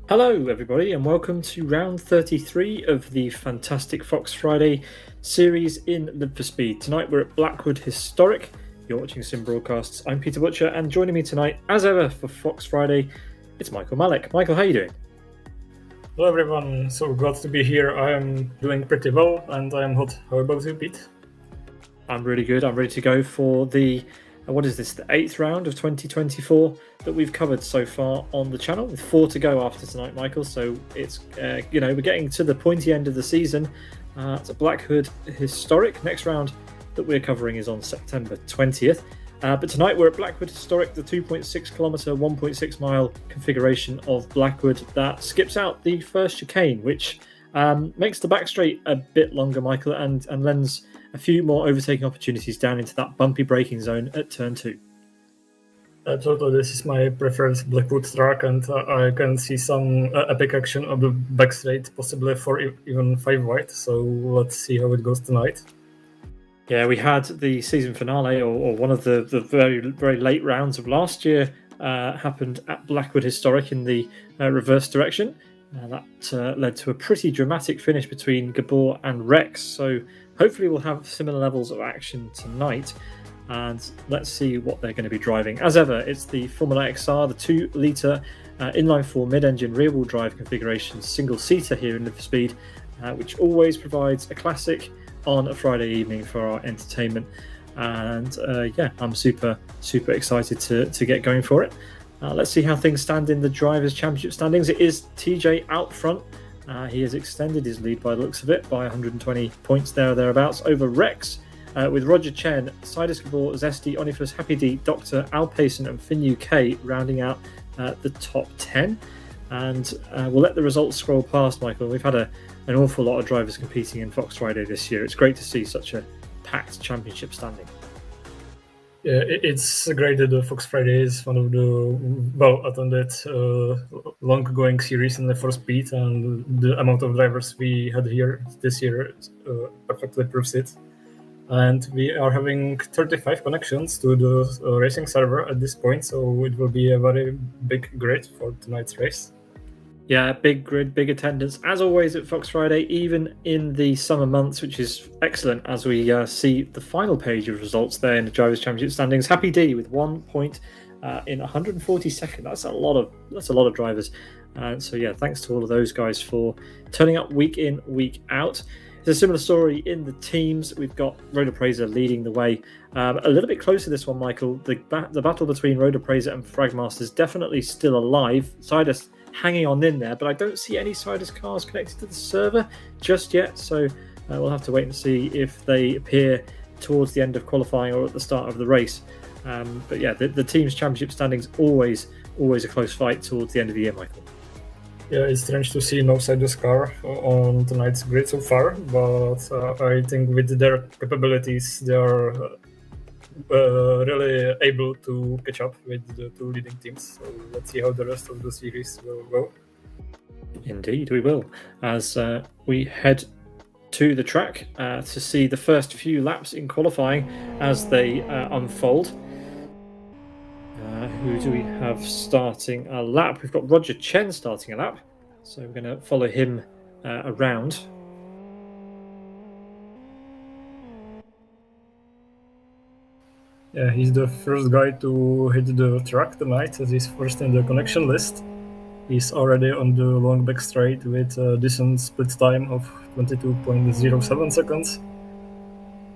Hello, everybody, and welcome to round 33 of the fantastic Fox Friday series in Live for Speed. Tonight we're at Blackwood Historic. You're watching Sim Broadcasts. I'm Peter Butcher, and joining me tonight, as ever, for Fox Friday, it's Michael Málek. Michael, how are you doing? Hello everyone, so glad to be here. I am doing pretty well, and I am hot. How about you, Pete? I'm really good. I'm ready to go for the the 8th round of 2024 that we've covered so far on the channel, with 4 to go after tonight, Michael. So it's we're getting to the pointy end of the season. It's a Blackwood Historic. Next round that we're covering is on September 20th. But tonight we're at Blackwood Historic, the 2.6 kilometre, 1.6 mile configuration of Blackwood that skips out the first chicane, which makes the back straight a bit longer, Michael, and lends a few more overtaking opportunities down into that bumpy braking zone at turn 2. Absolutely, this is my preferred Blackwood track, and I can see some epic action on the back straight, possibly for even 5 wide, so let's see how it goes tonight. Yeah, we had the season finale, or one of the very, very late rounds of last year happened at Blackwood Historic in the reverse direction. That led to a pretty dramatic finish between Gabor and Rex, so hopefully we'll have similar levels of action tonight, and let's see what they're going to be driving. As ever, it's the Formula XR, the 2-litre inline-4 mid-engine rear-wheel drive configuration single-seater here in Live for Speed, which always provides a classic on a Friday evening for our entertainment. And I'm super excited to get going for it. Let's see how things stand in the Drivers' Championship standings. It is TJ out front. He has extended his lead by the looks of it by 120 points there or thereabouts over Rex, with Roger Chen, Sidus Gabor, Zesty, Onifus, Happy D, Doctor, Al Payson and Finn UK rounding out the top 10. And we'll let the results scroll past, Michael. We've had an awful lot of drivers competing in Fox Friday this year. It's great to see such a packed championship standing. Yeah, it's great that the Fox Friday is one of the well-attended, long-going series in the for speed, and the amount of drivers we had here this year perfectly proves it. And we are having 35 connections to the racing server at this point, so it will be a very big grid for tonight's race. Yeah, big grid, big attendance, as always at Fox Friday, even in the summer months, which is excellent as we see the final page of results there in the Drivers' Championship standings. Happy D with 1 point in 142nd. That's a lot of drivers. So yeah, thanks to all of those guys for turning up week in, week out. It's a similar story in the teams. We've got Road Appraiser leading the way. A little bit closer this one, Michael. The battle between Road Appraiser and Fragmaster is definitely still alive. Sidus hanging on in there, but I don't see any Sidus cars connected to the server just yet, so we'll have to wait and see if they appear towards the end of qualifying or at the start of the race. But yeah, the team's championship standings always a close fight towards the end of the year, Michael. Yeah, it's strange to see no Sidus car on tonight's grid so far, but I think with their capabilities they are really able to catch up with the 2 leading teams. So let's see how the rest of the series will go. Indeed, we will, as we head to the track to see the first few laps in qualifying as they unfold. Who do we have starting a lap? We've got Roger Chen starting a lap, so we're going to follow him around. Yeah, he's the first guy to hit the track tonight, as he's first in the connection list. He's already on the long back straight with a decent split time of 22.07 seconds.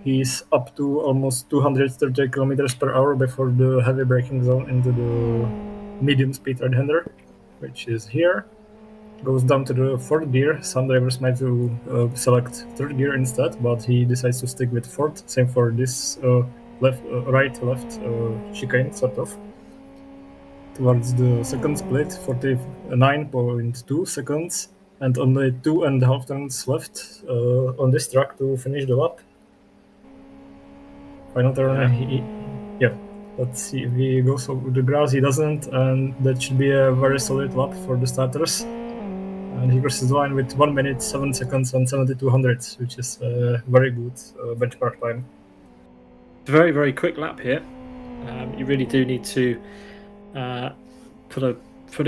He's up to almost 230 kilometers per hour before the heavy braking zone into the medium speed right-hander, which is here. Goes down to the 4th gear. Some drivers might select 3rd gear instead, but he decides to stick with 4th. Same for this right-left chicane, sort of. Towards the 2nd split, 49.2 seconds, and only 2.5 turns left on this track to finish the lap. Final turn, let's see if he goes over the grass. He doesn't, and that should be a very solid lap for the starters. And he crosses the line with 1 minute, 7 seconds and 72 hundredths, which is a very good benchmark time. Very, very quick lap here. You really do need to put a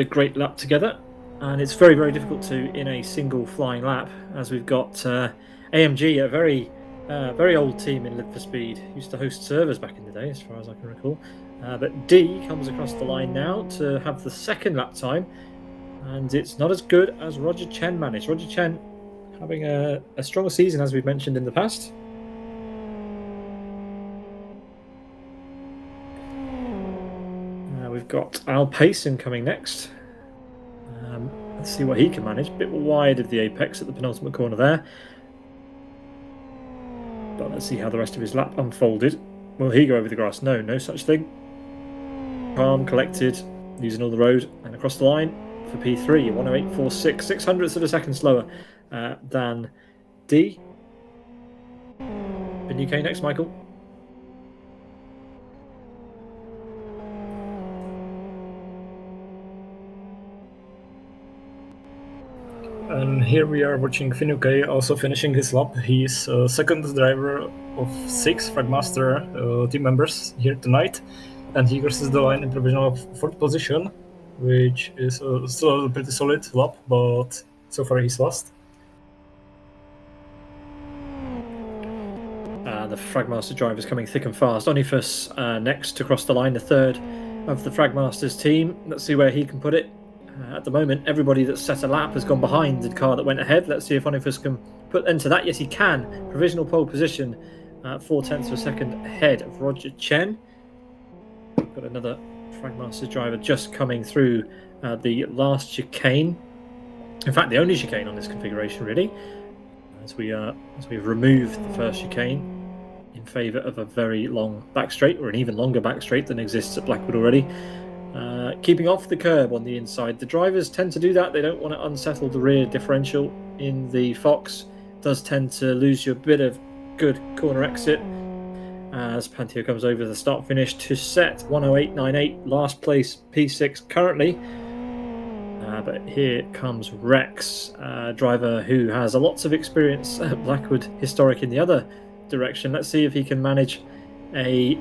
great lap together. And it's very, very difficult to in a single flying lap, as we've got AMG, a very old team in Live for Speed, used to host servers back in the day, as far as I can recall. But D comes across the line now to have the second lap time, and it's not as good as Roger Chen managed. Roger Chen having a stronger season, as we've mentioned in the past. We've got Al Payson coming next. Let's see what he can manage. A bit wide of the apex at the penultimate corner there. But let's see how the rest of his lap unfolded. Will he go over the grass? No, no such thing. Calm, collected, using all the road, and across the line for P3, 108.46, 600ths of a second slower than D. Been UK next, Michael. And here we are watching Finucane also finishing his lap. He's second driver of 6 Fragmaster team members here tonight, and he crosses the line in provisional 4th position, which is still a pretty solid lap, but so far he's lost. The Fragmaster drivers coming thick and fast. Onifus next to cross the line, the third of the Fragmasters team. Let's see where he can put it. At the moment, everybody that's set a lap has gone behind the car that went ahead. Let's see if Onifus can put into that. Yes, he can. Provisional pole position, 0.4 of a second ahead of Roger Chen. Got another Fragmaster driver just coming through the last chicane. In fact, the only chicane on this configuration, really, as we've removed the first chicane in favour of a very long back straight, or an even longer back straight than exists at Blackwood already. Keeping off the curb on the inside. The drivers tend to do that. They don't want to unsettle the rear differential in the Fox. It does tend to lose you a bit of good corner exit as Pantio comes over the start finish to set 108.98, last place P6 currently. But here comes Rex, driver who has lots of experience at Blackwood Historic in the other direction. Let's see if he can manage a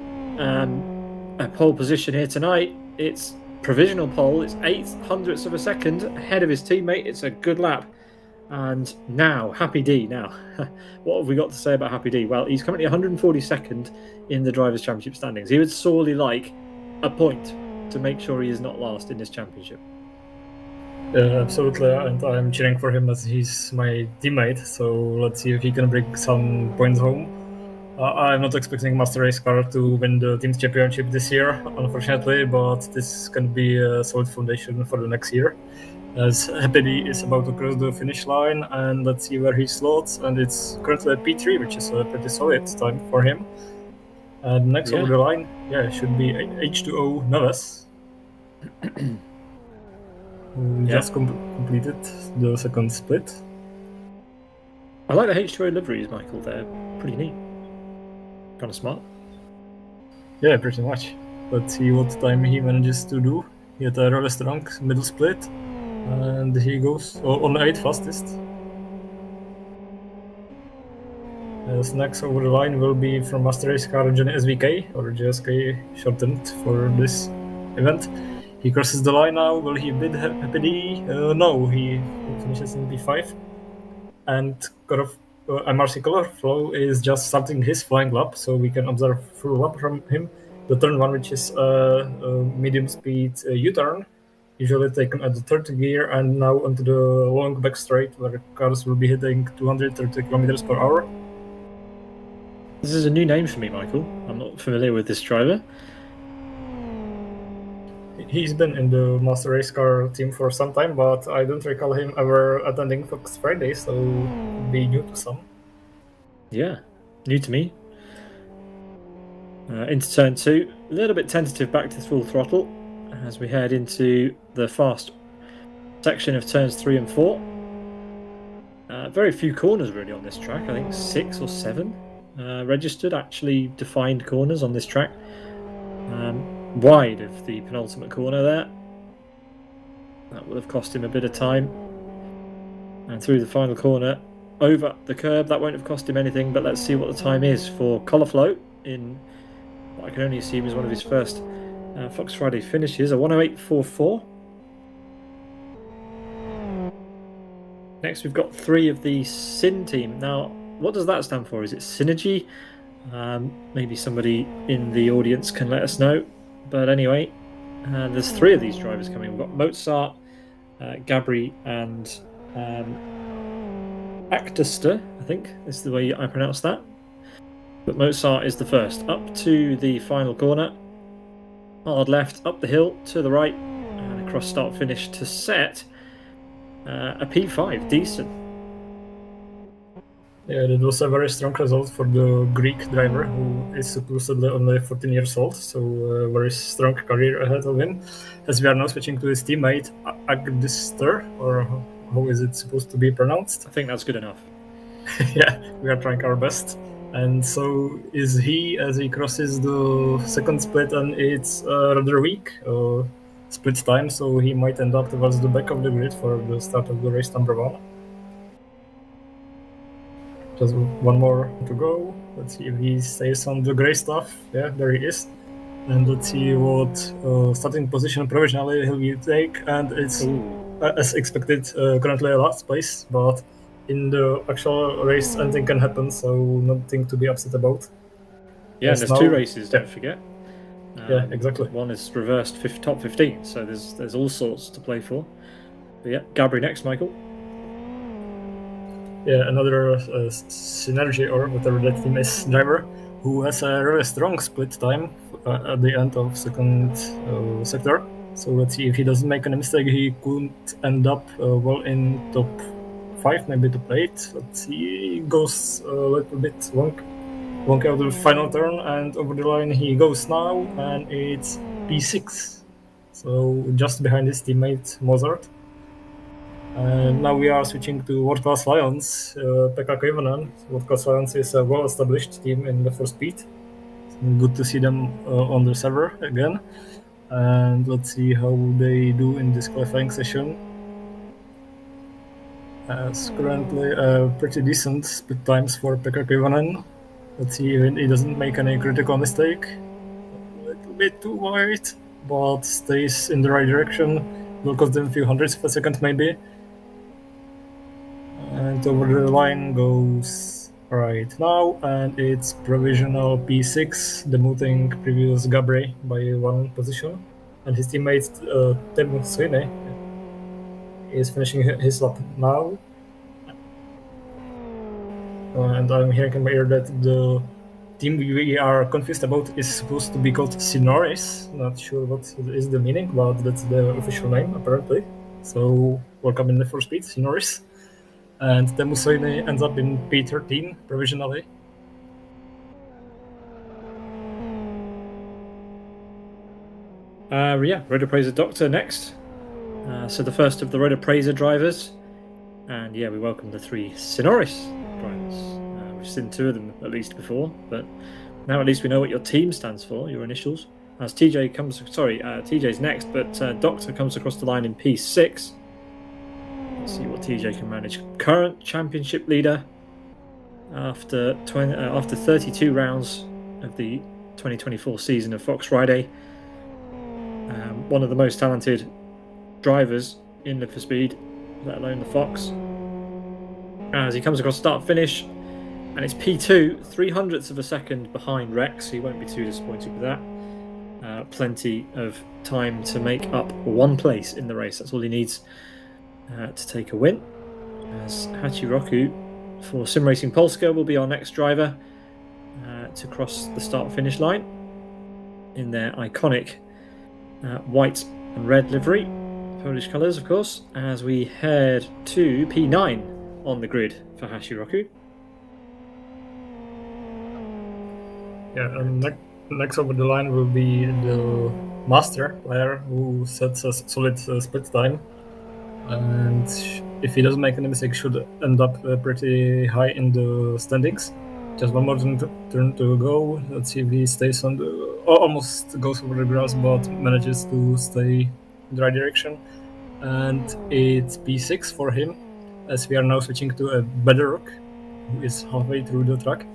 pole position here tonight. It's provisional pole. It's 0.08 of a second ahead of his teammate. It's a good lap. And now, Happy D. Now, what have we got to say about Happy D? Well, he's currently 142nd in the Drivers' Championship standings. He would sorely like a point to make sure he is not last in this championship. Absolutely, and I'm cheering for him as he's my teammate. So let's see if he can bring some points home. I'm not expecting Master Race Car to win the Teams Championship this year, unfortunately, but this can be a solid foundation for the next year. As Happy D is about to cross the finish line, and let's see where he slots, and it's currently a P3, which is a pretty solid time for him. And next over the line, should be H2O Neves, who just completed the second split. I like the H2O liveries, Michael. They're pretty neat. Kind of smart. Yeah, pretty much. Let's see what time he manages to do. He had a rather strong middle split, and he goes on the 8th fastest. As next over the line will be from Master Race Car Johnny SVK, or JSK shortened for this event. He crosses the line now. Will he beat Happy D? No, he finishes in P5. And MRC Colorflow is just starting his flying lap, so we can observe full lap from him. The turn 1, which is a medium speed U-turn, usually taken at the 3rd gear, and now onto the long back straight where cars will be hitting 230 kilometers per hour. This is a new name for me, Michael. I'm not familiar with this driver. He's been in the Master Race Car team for some time, but I don't recall him ever attending Fox Friday, so it'd be new to some. Yeah, new to me. Into turn 2, a little bit tentative back to full throttle as we head into the fast section of turns 3 and 4. Very few corners really on this track. I think 6 or 7 registered, actually defined corners on this track. Wide of the penultimate corner there. That would have cost him a bit of time. And through the final corner, over the curb, that won't have cost him anything, but let's see what the time is for Colorflow in what I can only assume is one of his first Fox Friday finishes, a 108.44. Next, we've got 3 of the Sin team. Now, what does that stand for? Is it Synergy? Maybe somebody in the audience can let us know. But anyway, there's 3 of these drivers coming. We've got Mozart, Gabri, and Actuster, I think is the way I pronounce that. But Mozart is the first. Up to the final corner. Hard left, up the hill, to the right, and across start finish to set a P5. Decent. Yeah, that was a very strong result for the Greek driver, who is supposedly only 14 years old, so a very strong career ahead of him. As we are now switching to his teammate, Agdister, or how is it supposed to be pronounced? I think that's good enough. Yeah, we are trying our best. And so is he, as he crosses the second split, and it's rather weak split time, so he might end up towards the back of the grid for the start of the race number 1. Just one more to go. Let's see if he stays on the gray stuff. Yeah, there he is. And let's see what starting position provisionally he will take. And it's, as expected, currently a last place, but in the actual race anything can happen, so nothing to be upset about. Yeah, and there's 2 races, don't forget. Yeah, exactly. One is reversed top 15, so there's all sorts to play for. But yeah, Gabri next, Michael. Yeah, another Synergy, or whatever that team is, driver, who has a really strong split time at the end of second sector. So let's see, if he doesn't make any mistake, he could end up well in top 5, maybe top 8. Let's see, he goes a little bit wonky out of the final turn, and over the line he goes now, and it's P6. So just behind his teammate Mozart. And now we are switching to World Class Lions, Pekka Koivunen. World Class Lions is a well-established team in the first speed. It's good to see them on the server again. And let's see how they do in this qualifying session. As currently pretty decent split times for Pekka Koivunen. Let's see if he doesn't make any critical mistake. A little bit too wide, but stays in the right direction. Will cost them a few hundredths of a second maybe. And over the line goes right now, and it's provisional P6, demoting previous Gabri by 1 position. And his teammate Teemu Soine is finishing his lap now. And I'm hearing in my ear that the team we are confused about is supposed to be called Synoris. Not sure what is the meaning, but that's the official name apparently. So welcome in the first speed, Synoris. And Teemu Soine ends up in P13 provisionally. Yeah, Road Appraiser Doctor next. So the first of the Road Appraiser drivers. And yeah, we welcome the 3 Synoris drivers. We've seen 2 of them at least before, but now at least we know what your team stands for, your initials. As TJ's next, but Doctor comes across the line in P6. Let's see what TJ can manage. Current championship leader after 32 rounds of the 2024 season of Fox Friday. One of the most talented drivers in Live for Speed, let alone the Fox. As he comes across start finish, and it's P2, 0.03 of a second behind Rex. He won't be too disappointed with that. Plenty of time to make up 1 place in the race. That's all he needs to take a win. As Hachiroku for Sim Racing Polska will be our next driver to cross the start finish line in their iconic white and red livery, Polish colours of course, as we head to P9 on the grid for Hachiroku. Yeah, and next over the line will be the Master player, who sets a solid split time. And if he doesn't make any mistake, should end up pretty high in the standings. Just one more turn to go. Let's see if he stays on the... almost goes over the grass, but manages to stay in the right direction. And it's P6 for him, as we are now switching to a Bedrock, who is halfway through the track.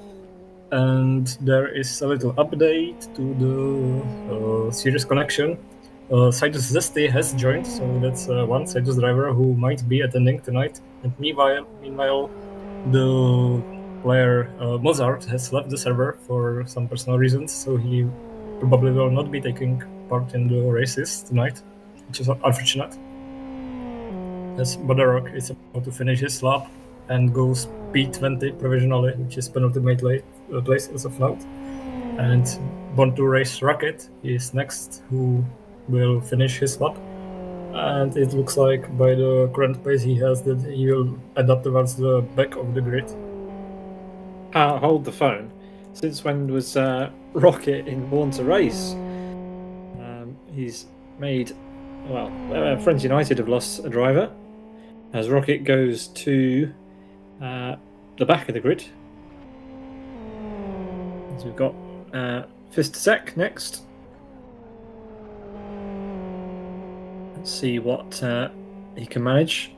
And there is a little update to the series connection. Citus Zesty has joined, so that's one Citus driver who might be attending tonight. And meanwhile, the player Mozart has left the server for some personal reasons, so he probably will not be taking part in the races tonight, which is unfortunate. As Bodarok is about to finish his lap and goes P20 provisionally, which is penultimate place as of now. And Born to Race Rocket is next, who will finish his lap. And it looks like by the current pace he has that he will end up towards the back of the grid. Hold the phone. Since when was Rocket in Born to Race? He's made... Well, Friends United have lost a driver as Rocket goes to the back of the grid. So we've got Fistasek next. Let's see what he can manage.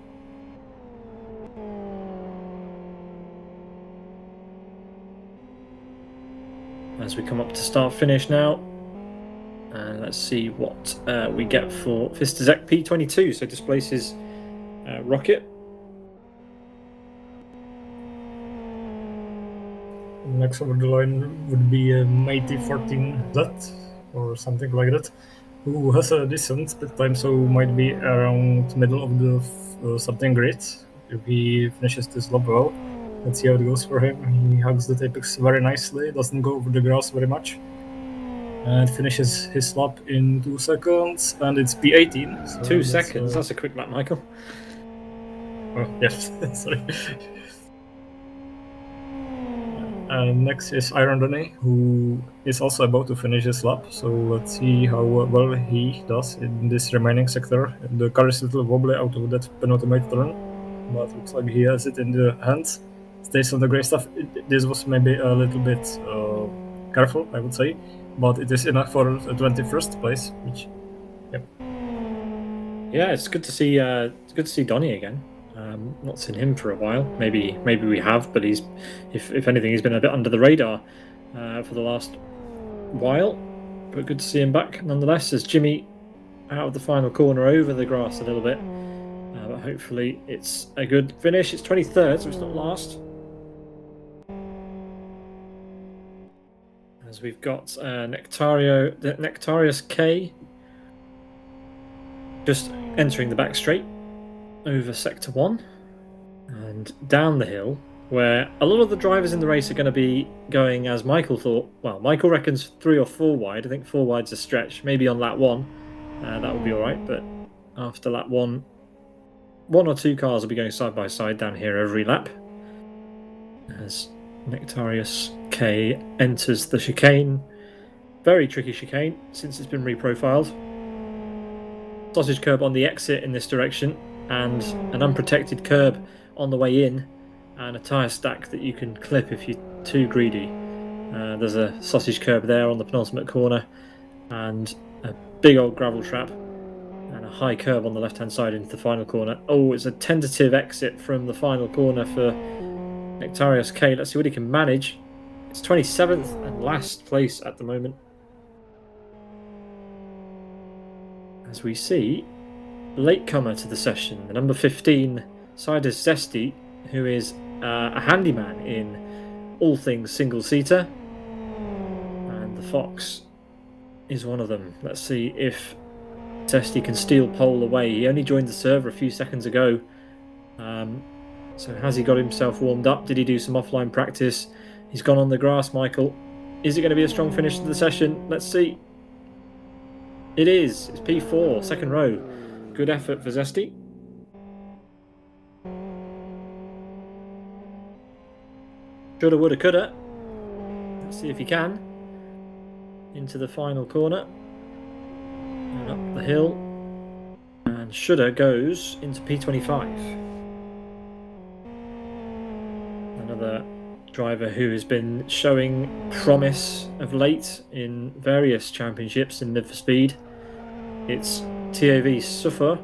As we come up to start finish now. And let's see what we get for Fistasek P22. So displaces Rocket. Next over the line would be a Mighty 14Z or something like that, who has a decent split time, so might be around middle of the something great if he finishes this lap well. Let's see how it goes for him. He hugs the apex very nicely, doesn't go over the grass very much, and finishes his lap in 2 seconds, and it's P18. So 2 seconds, that's a quick lap, Michael. Oh, yes, sorry. And next is Iron Donny, who is also about to finish his lap, so let's see how well he does in this remaining sector. The car is a little wobbly out of that penultimate turn, but looks like he has it in the hands. Stays on the grey stuff. This was maybe a little bit careful, I would say, but it is enough for a 21st place, which, yep. Yeah, it's good to see Donny again. Not seen him for a while. Maybe we have, but he's, if anything, he's been a bit under the radar for the last while. But good to see him back nonetheless. As Jimmy out of the final corner over the grass a little bit, but hopefully it's a good finish. It's 23rd, so it's not last. As we've got Nectarius K just entering the back straight over sector 1 and down the hill, where a lot of the drivers in the race are going to be going as Michael thought. Well, Michael reckons 3 or 4 wide. I think 4 wide's a stretch. Maybe on lap 1 that will be alright, but after lap 1 or 2 cars will be going side by side down here every lap as Nectarius K enters the chicane. Very tricky chicane since it's been reprofiled. Sausage curb on the exit in this direction, and an unprotected curb on the way in, and a tyre stack that you can clip if you're too greedy. There's a sausage curb there on the penultimate corner, and a big old gravel trap, and a high curb on the left-hand side into the final corner. Oh, it's a tentative exit from the final corner for Nectarius K. Let's see what he can manage. It's 27th and last place at the moment. As we see latecomer to the session, the number 15, Citus Zesty, who is a handyman in all things single-seater, and the Fox is one of them. Let's see if Zesty can steal pole away. He only joined the server a few seconds ago, so has he got himself warmed up? Did he do some offline practice? He's gone on the grass, Michael. Is it going to be a strong finish to the session? Let's see. It is. It's P4, second row. Good effort for Zesty. Shoulda, woulda, coulda. Let's see if he can. Into the final corner. And up the hill. And shoulda goes into P25. Another driver who has been showing promise of late in various championships in Live for Speed. It's TAV Suffer.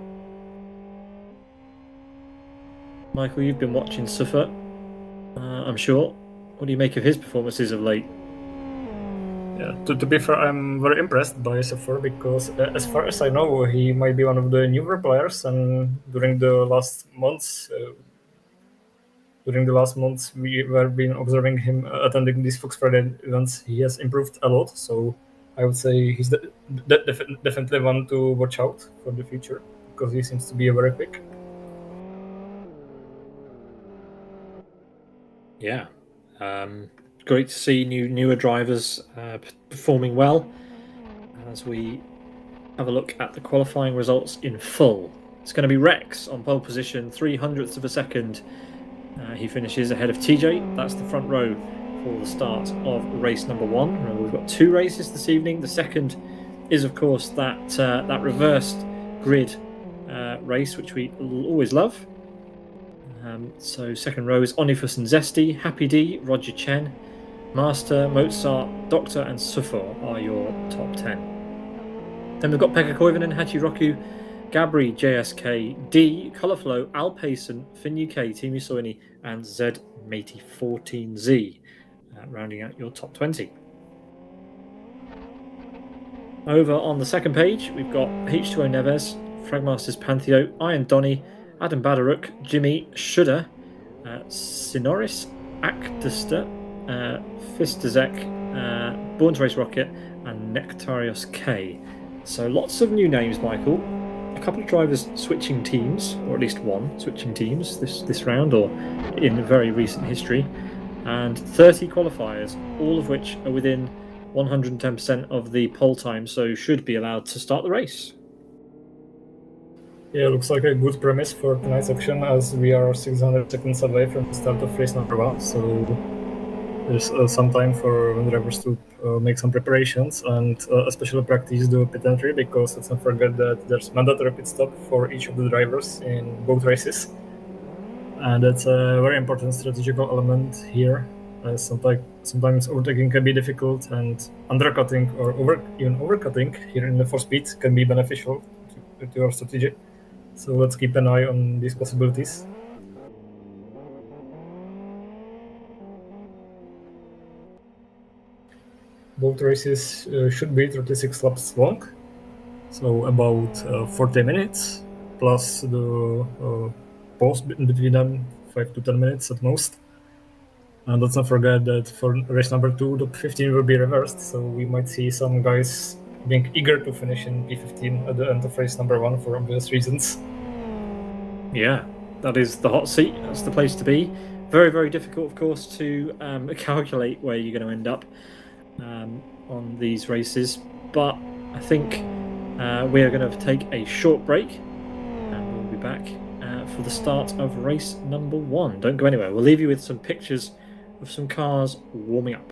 Michael, you've been watching Suffer, I'm sure. What do you make of his performances of late? Yeah, to be fair, I'm very impressed by Sefor because, as far as I know, he might be one of the newer players, and during the last months, we have been observing him attending these Fox Friday events. He has improved a lot, so I would say he's definitely one to watch out for the future because he seems to be very quick. Yeah, great to see newer drivers performing well. As we have a look at the qualifying results in full, it's going to be Rex on pole position, 0.03 of a second. He finishes ahead of TJ. That's the front row for the start of race number 1. We've got 2 races this evening. The second is, of course, that reversed grid race, which we always love. So second row is Onifus and Zesty, Happy D, Roger Chen, Master, Mozart, Doctor, and Sufor are your top 10. Then we've got Pekka Koivunen, Hachiroku, Gabri, JSK, D, Colourflow, Al Payson, Finn UK, Teemu Soini, and Z Matey 14Z, rounding out your top 20. Over on the second page, we've got H2O Neves, Fragmaster's Pantheo, Iron Donny, Adam Badaruk, Jimmy Shudder, Sinoris Actister, Fistazek, Born to Race Rocket, and Nectarios K. So lots of new names, Michael. A couple of drivers switching teams, or at least one switching teams this round, or in very recent history, and 30 qualifiers, all of which are within 110% of the pole time, so should be allowed to start the race. Yeah, looks like a good premise for tonight's action, as we are 600 seconds away from the start of race number 1, so there's some time for drivers to make some preparations and especially practice the pit entry, because let's not forget that there's mandatory pit stop for each of the drivers in both races, and that's a very important strategical element here. Sometimes overtaking can be difficult, and undercutting or even overcutting here in the 4-speed can be beneficial to your strategy. So let's keep an eye on these possibilities. Both races should be 36 laps long, so about 40 minutes, plus the pause between them, 5 to 10 minutes at most. And let's not forget that for race number 2, the P15 will be reversed, so we might see some guys being eager to finish in P15 at the end of race number 1 for obvious reasons. Yeah, that is the hot seat. That's the place to be. Very, very difficult, of course, to calculate where you're going to end up on these races. But I think we are going to take a short break, and we'll be back for the start of race number 1. Don't go anywhere. We'll leave you with some pictures of some cars warming up.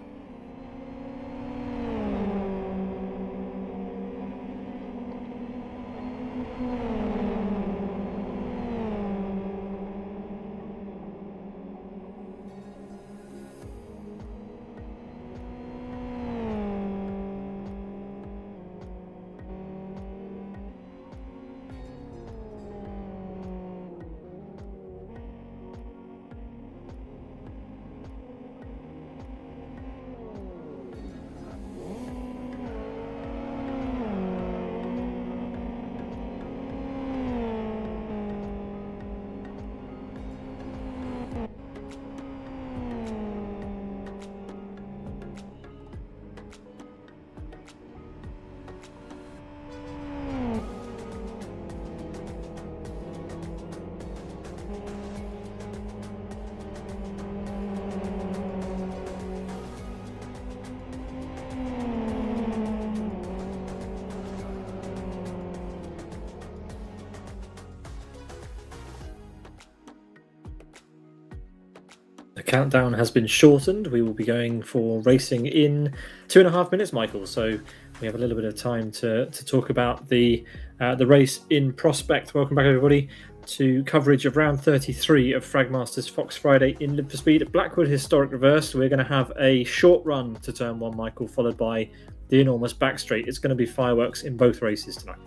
The countdown has been shortened. We will be going for racing in 2.5 minutes, Michael. So we have a little bit of time to talk about the race in prospect. Welcome back, everybody, to coverage of round 33 of Fragmaster's Fox Friday in Live for Speed at Blackwood Historic Reversed. We're going to have a short run to turn 1, Michael, followed by the enormous back straight. It's going to be fireworks in both races tonight.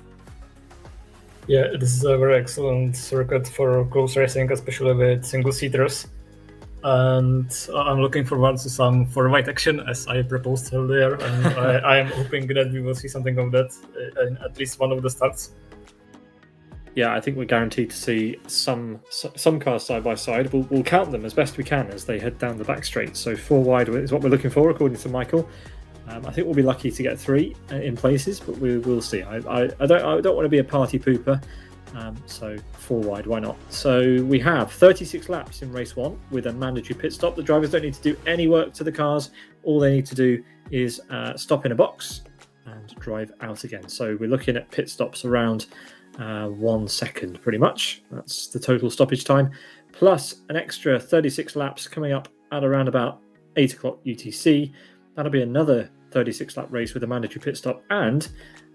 Yeah, this is a very excellent circuit for close racing, especially with single-seaters. And I'm looking forward to some for-white action, as I proposed earlier, and I am hoping that we will see something of that in at least one of the starts. Yeah, I think we're guaranteed to see some cars side by side. We'll count them as best we can as they head down the back straight. So 4 wide is what we're looking for, according to Michael. I think we'll be lucky to get 3 in places, but we'll see. I don't want to be a party pooper, so 4 wide, why not? So we have 36 laps in race 1 with a mandatory pit stop. The drivers don't need to do any work to the cars. All they need to do is stop in a box and drive out again. So we're looking at pit stops around 1 second, pretty much. That's the total stoppage time, plus an extra 36 laps coming up at around about 8 o'clock UTC. That'll be another 36 lap race with a mandatory pit stop and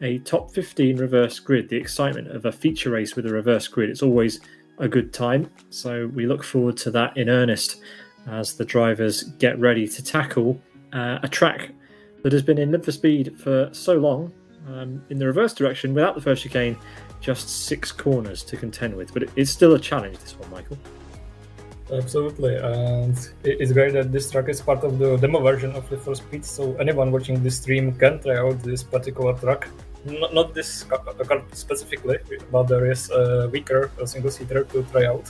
a top 15 reverse grid. The excitement of a feature race with a reverse grid, it's always a good time. So we look forward to that in earnest as the drivers get ready to tackle a track that has been in Need for Speed for so long. In the reverse direction, without the first chicane, just 6 corners to contend with. But it's still a challenge, this one, Michael. Absolutely, and it's great that this track is part of the demo version of the first Speed, so anyone watching this stream can try out this particular track. Not this car specifically, but there is a weaker single-seater to try out.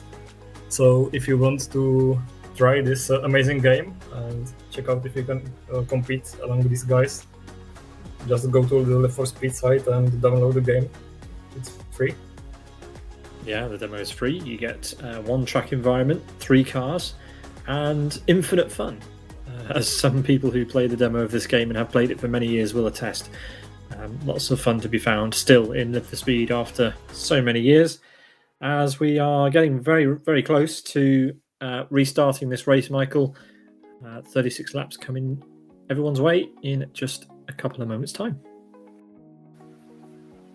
So if you want to try this amazing game and check out if you can compete along with these guys, just go to the Live for Speed site and download the game. It's free. Yeah, the demo is free. You get 1 track environment, 3 cars, and infinite fun. As some people who play the demo of this game and have played it for many years will attest. Lots of fun to be found still in Need for Speed after so many years, as we are getting very, very close to restarting this race, Michael. 36 laps coming everyone's way in just a couple of moments' time.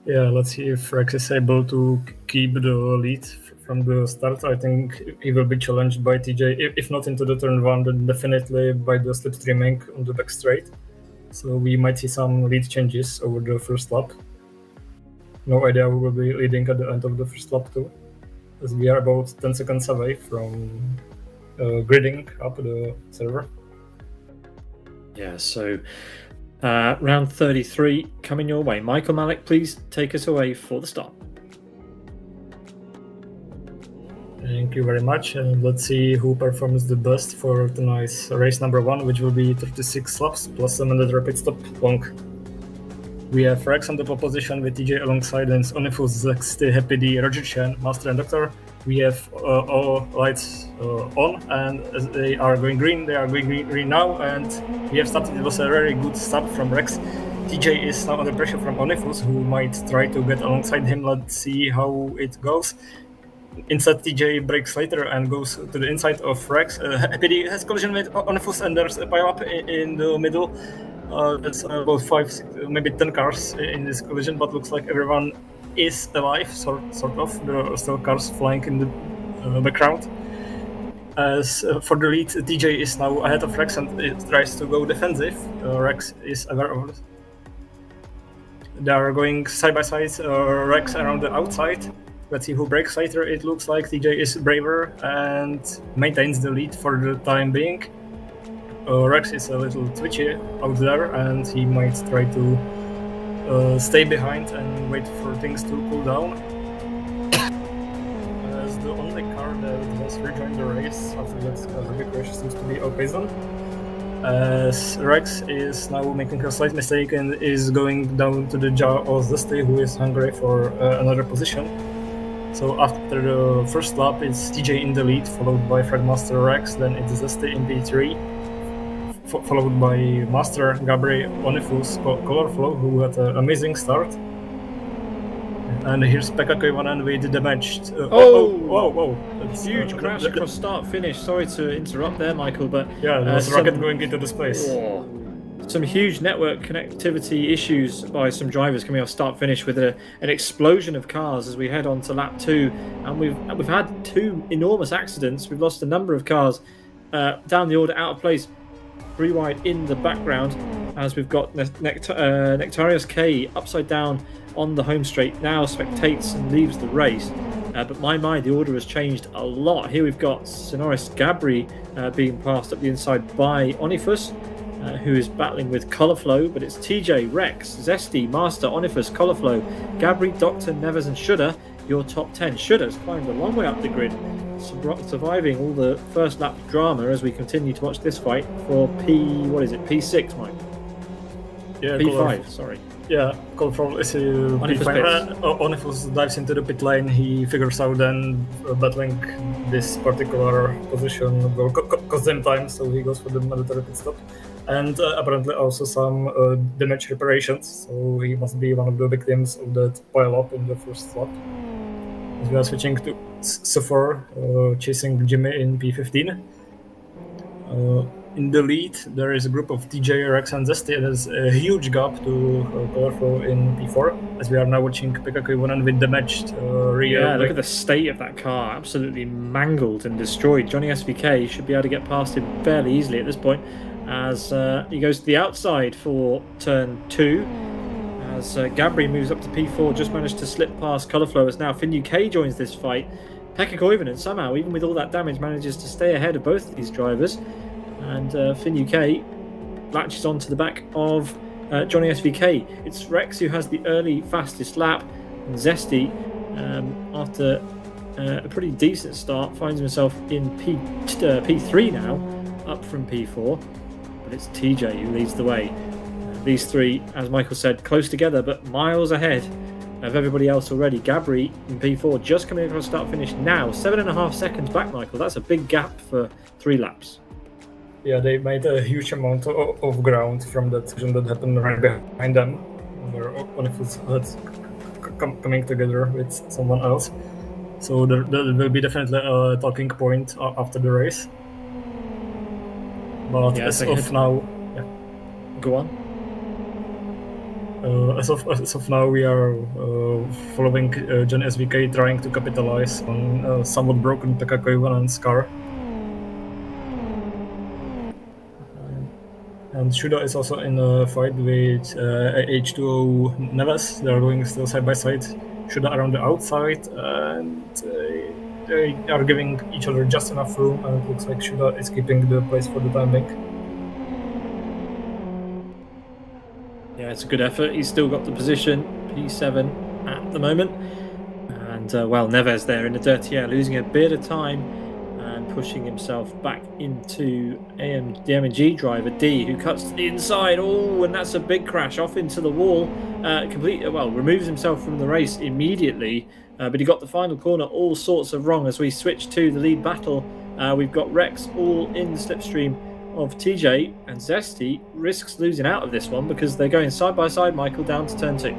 Yeah, let's see if Rex is able to keep the lead from the start. I think he will be challenged by TJ, if not into the turn 1, then definitely by the slipstreaming on the back straight. So we might see some lead changes over the first lap. No idea who will be leading at the end of the first lap too, as we are about 10 seconds away from gridding up the server. Yeah, so round 33 coming your way. Michael, Málek, please take us away for the start. Thank you very much, and let's see who performs the best for tonight's race number 1, which will be 36 laps plus a mandatory pit stop long. We have Rex on the pole position with TJ alongside and Onifus, Zexty, Happy D, Roger Chen, Master and Doctor. We have all lights on, and as they are going green, they are going green now, and we have started. It was a very good start from Rex. TJ is now under pressure from Onifus, who might try to get alongside him. Let's see how it goes. Instead, TJ breaks later and goes to the inside of Rex. Happy D has collision with Onifus, and there's a pile-up in the middle. That's about 5, 6, maybe 10 cars in this collision, but looks like everyone is alive, sort of. There are still cars flying in the background. As for the lead, TJ is now ahead of Rex and it tries to go defensive. Rex is aware of it. They are going side by side, Rex around the outside. Let's see who breaks later. It looks like TJ is braver and maintains the lead for the time being. Rex is a little twitchy out there and he might try to stay behind and wait for things to cool down. As the only car that has rejoined the race after that big crash seems to be Opazon. As Rex is now making a slight mistake and is going down to the jaw of Zesty, who is hungry for another position. So after the first lap, it's TJ in the lead, followed by Fragmaster Rex, then it's Zesty in P3, followed by Master, Gabri, Onifus, Colorflow, who had an amazing start. And here's Pekka Koivunen with the damaged... Whoa! That's huge crash across start-finish. Sorry to interrupt there, Michael, but... Yeah, there was a rocket going into the space. Some huge network connectivity issues by some drivers coming off start-finish with an explosion of cars as we head on to lap 2. And we've had 2 enormous accidents. We've lost a number of cars down the order, out of place. 3 wide in the background as we've got Nectarius K upside down on the home straight, now spectates and leaves the race. But my, the order has changed a lot. Here we've got Sonoris Gabri being passed up the inside by Onifus, who is battling with Colourflow, but it's TJ, Rex, Zesty, Master, Onifus, Colourflow, Gabri, Doctor, Nevers, and Shudder. Your top 10. Shudder's climbed a long way up the grid, surviving all the first lap drama as we continue to watch this fight for P6, Mike? Yeah, P5, sorry. Yeah, Colourful is P5. Onifus dives into the pit lane. He figures out then battling this particular position will cost them time, so he goes for the mandatory pit stop. And apparently also some damage reparations, so he must be one of the victims of that pile-up in the first lap. As we are switching to Sufor, chasing Jimmy in P15. In the lead, there is a group of TJ, Rex, and Zesty. There's a huge gap to Colorful in P4, as we are now watching Pekka Koivunen with damaged rear. Yeah, look at the state of that car. Absolutely mangled and destroyed. Johnny SVK should be able to get past him fairly easily at this point, as he goes to the outside for turn 2. As Gabri moves up to P4, just managed to slip past Colourflow, as now Finn UK joins this fight. Pekka Koivunen somehow, even with all that damage, manages to stay ahead of both of these drivers. And Finn UK latches onto the back of Johnny SVK. It's Rex who has the early fastest lap, and Zesty, after a pretty decent start, finds himself in P3 now, up from P4. But it's TJ who leads the way. These three, as Michael said, close together, but miles ahead of everybody else already. Gabri in P4 just coming across start-finish now, 7.5 seconds back, Michael. That's a big gap for 3 laps. Yeah, they made a huge amount of ground from that decision that happened right behind them, where Onifus was coming together with someone else. So there will be definitely a talking point after the race. But as of now, go on. As of now, we are following John SVK trying to capitalize on somewhat broken Pekka Koivunen's car. And Shuda is also in a fight with H2O Neves. They are going still side by side. Shuda around the outside, and they are giving each other just enough room, and it looks like Shuda is keeping the place for the time being. Yeah, it's a good effort. He's still got the position, P7 at the moment. And, Neves there in the dirty air, losing a bit of time and pushing himself back into the M&G driver, D, who cuts to the inside. Oh, and that's a big crash off into the wall. Removes himself from the race immediately. But he got the final corner all sorts of wrong as we switch to the lead battle. We've got Rex all in the slipstream of TJ, and Zesty risks losing out of this one because they're going side by side, Michael, down to turn 2.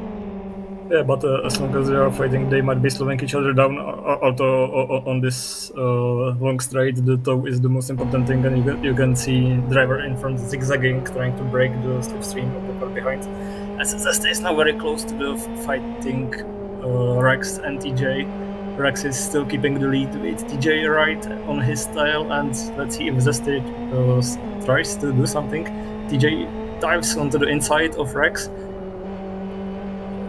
Yeah, but as long as they are fighting, they might be slowing each other down. Although on this long straight, the toe is the most important thing, and you can see driver in front zigzagging, trying to break the slipstream of the car behind. As Zesty is now very close to the fighting Rex and TJ. Rex is still keeping the lead with TJ right on his style, and let's see if Zesty tries to do something. TJ dives onto the inside of Rex.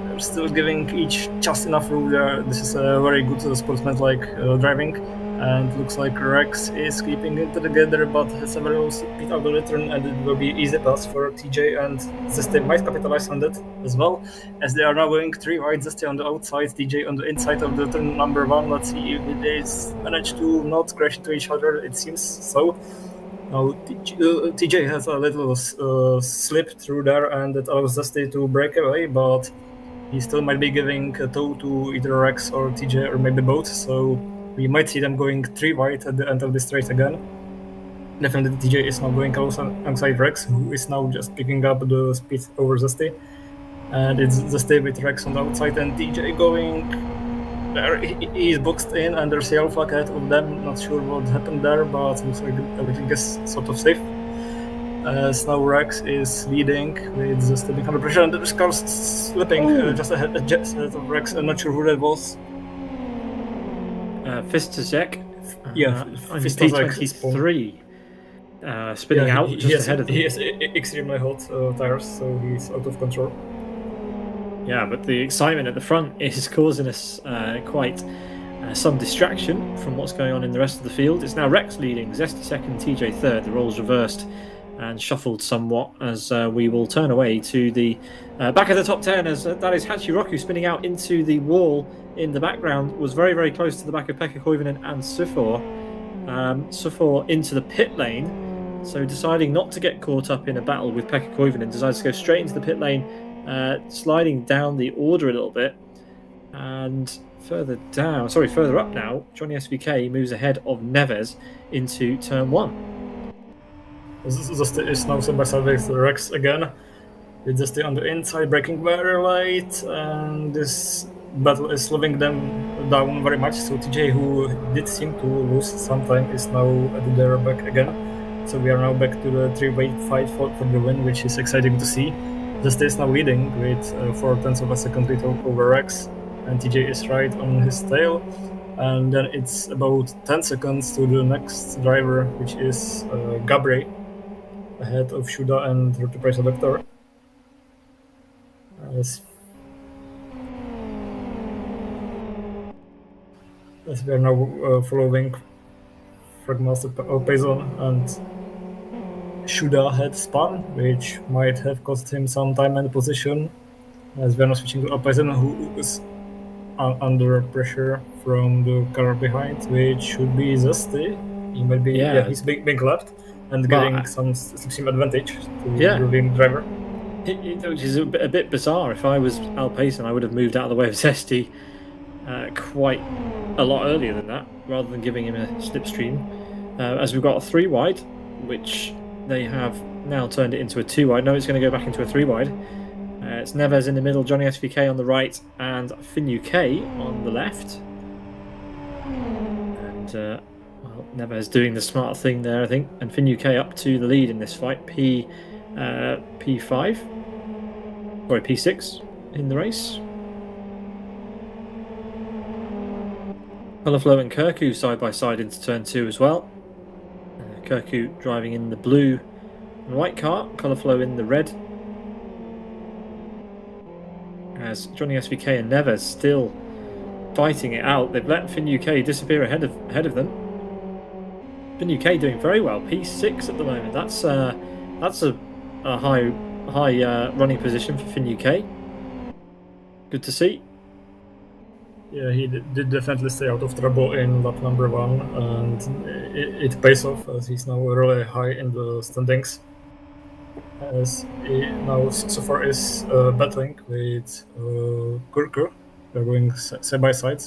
They're still giving each just enough room there. This is a very good sportsman-like driving, and looks like Rex is keeping it together, but has a very low speed out of the turn, and it will be easy pass for TJ, and Zesty might capitalize on that as well, as they are now going 3 wide. Zesty on the outside, TJ on the inside of the turn number 1. Let's see if they manage to not crash into each other. It seems so. Now TJ has a little slip through there, and that allows Zesty to break away, but he still might be giving a toe to either Rex or TJ, or maybe both, so we might see them going 3 wide at the end of this race again. Definitely TJ is now going close alongside Rex, who is now just picking up the speed over Zesty. And it's Zesty with Rex on the outside, and TJ going there. He is boxed in, and there's a yellow flag ahead of them. Not sure what happened there, but looks like everything is sort of safe. As now Rex is leading with Zesty being under pressure, and there's cars slipping just ahead of Rex. I'm not sure who that was. Fistazek. P23. Spinning out just ahead of them. He has extremely hot tires, so he's out of control. Yeah, but the excitement at the front is causing us quite some distraction from what's going on in the rest of the field. It's now Rex leading, Zesty second, TJ third. The roles reversed and shuffled somewhat as we will turn away to the back of the top 10 as that is Hachiroku spinning out into the wall in the background. Was very, very close to the back of Pekka Koivunen and Sufor. Sufor into the pit lane, so deciding not to get caught up in a battle with Pekka Koivunen, decides to go straight into the pit lane, sliding down the order a little bit. And further up now, Johnny SVK moves ahead of Neves into turn 1. Zesty is now side by side with Rex again. It's Zesty on the inside, breaking very late, and this battle is slowing them down very much. So TJ, who did seem to lose some time, is now at their back again. So we are now back to the three-way fight for the win, which is exciting to see. Zesty is now leading with 0.4 of a second lead over Rex, and TJ is right on his tail. And then it's about 10 seconds to the next driver, which is Gabriel, ahead of Shuda and Rookie Price Doctor. As we are now following Fragmaster Payson, and Shuda had spun, which might have cost him some time and position, as we are now switching to Payson, who is under pressure from the car behind, which should be Zesty. He might be, he's being left and getting some advantage to the leading driver. Which is a bit bizarre. If I was Al Payson, I would have moved out of the way of Zesty quite a lot earlier than that, rather than giving him a slipstream. As we've got a 3 wide, which they have now turned it into a 2 wide. No, it's going to go back into a 3 wide. It's Neves in the middle, Johnny SVK on the right, and Finn UK on the left. And Neves doing the smart thing there, I think, and Finn UK up to the lead in this fight. P6 in the race. Colourflow and Kirku side by side into turn 2 as well. Kirku driving in the blue and white car, Colourflow in the red. As Johnny SVK and Neves still fighting it out. They've let Finn UK disappear ahead of them. Finn UK doing very well, P6 at the moment. That's a high running position for Finn UK. Good to see. Yeah, he did definitely stay out of trouble in lap number 1, and it pays off as he's now really high in the standings. As he now so far is battling with Kurkur. They're going side by side.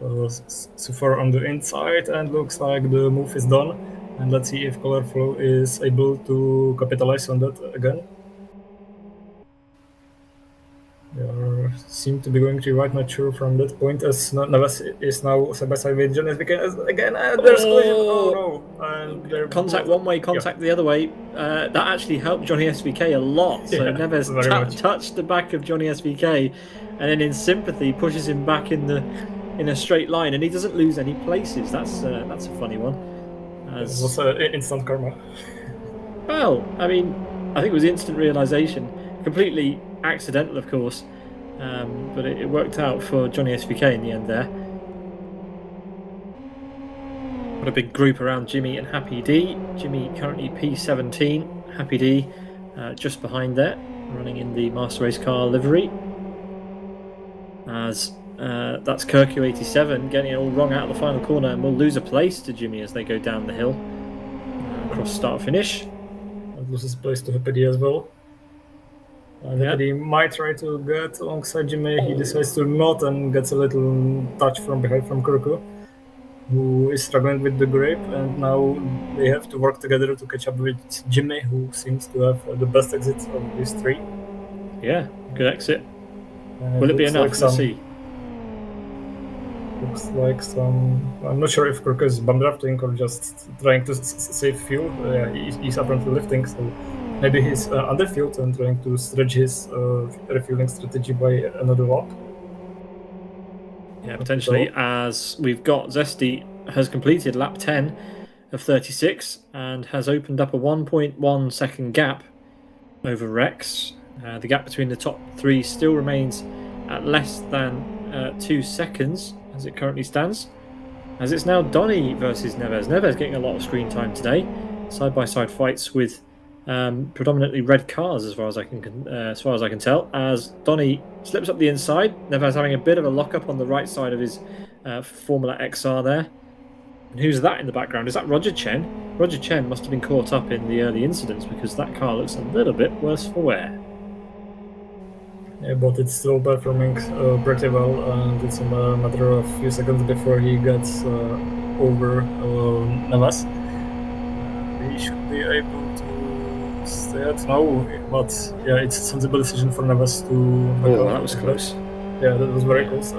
So far on the inside, and looks like the move is done. And let's see if Colourflow is able to capitalize on that again. They seem to be going to right, not sure from that point, as Neves is now side by side with Jonas again, and there's collision. Oh no! And contact one way, contact the other way. That actually helped Johnny SVK a lot. So Neves touched the back of Johnny SVK, and then in sympathy pushes him back in a straight line, and he doesn't lose any places. That's a funny one. It was instant karma. Well, I mean, I think it was instant realization, completely accidental, of course, but it worked out for Johnny SVK in the end there. Got a big group around Jimmy and Happy D. Jimmy currently P17, Happy D just behind there, running in the Master Race Car livery. As that's Kirku 87 getting it all wrong out of the final corner, and will lose a place to Jimmy as they go down the hill across start finish. And loses place to Happy D as well. He might try to get alongside Jimmy. He decides to not, and gets a little touch from behind from Kirku, who is struggling with the grip, and now they have to work together to catch up with Jimmy, who seems to have the best exit of these 3. Yeah, good exit. Will it be enough? Let's see. Looks like some... I'm not sure if Kirku is bum drafting or just trying to save fuel. He's apparently lifting, so maybe he's under fueled and trying to stretch his refueling strategy by another lap. Yeah, potentially, as we've got Zesty has completed lap 10 of 36 and has opened up a 1.1 second gap over Rex. The gap between the top 3 still remains at less than 2 seconds, as it currently stands. As it's now Donny versus Neves. Neves getting a lot of screen time today. Side-by-side fights with predominantly red cars, as far as I can tell. As Donny slips up the inside, Neves having a bit of a lock-up on the right side of his Formula XR there. And who's that in the background? Is that Roger Chen? Roger Chen must have been caught up in the early incidents because that car looks a little bit worse for wear. Yeah, but it's still performing pretty well, and it's a matter of a few seconds before he gets over Navas. He should be able to stay at now, but yeah, it's a sensible decision for Navas to. Oh, that was close. Yeah, that was very close.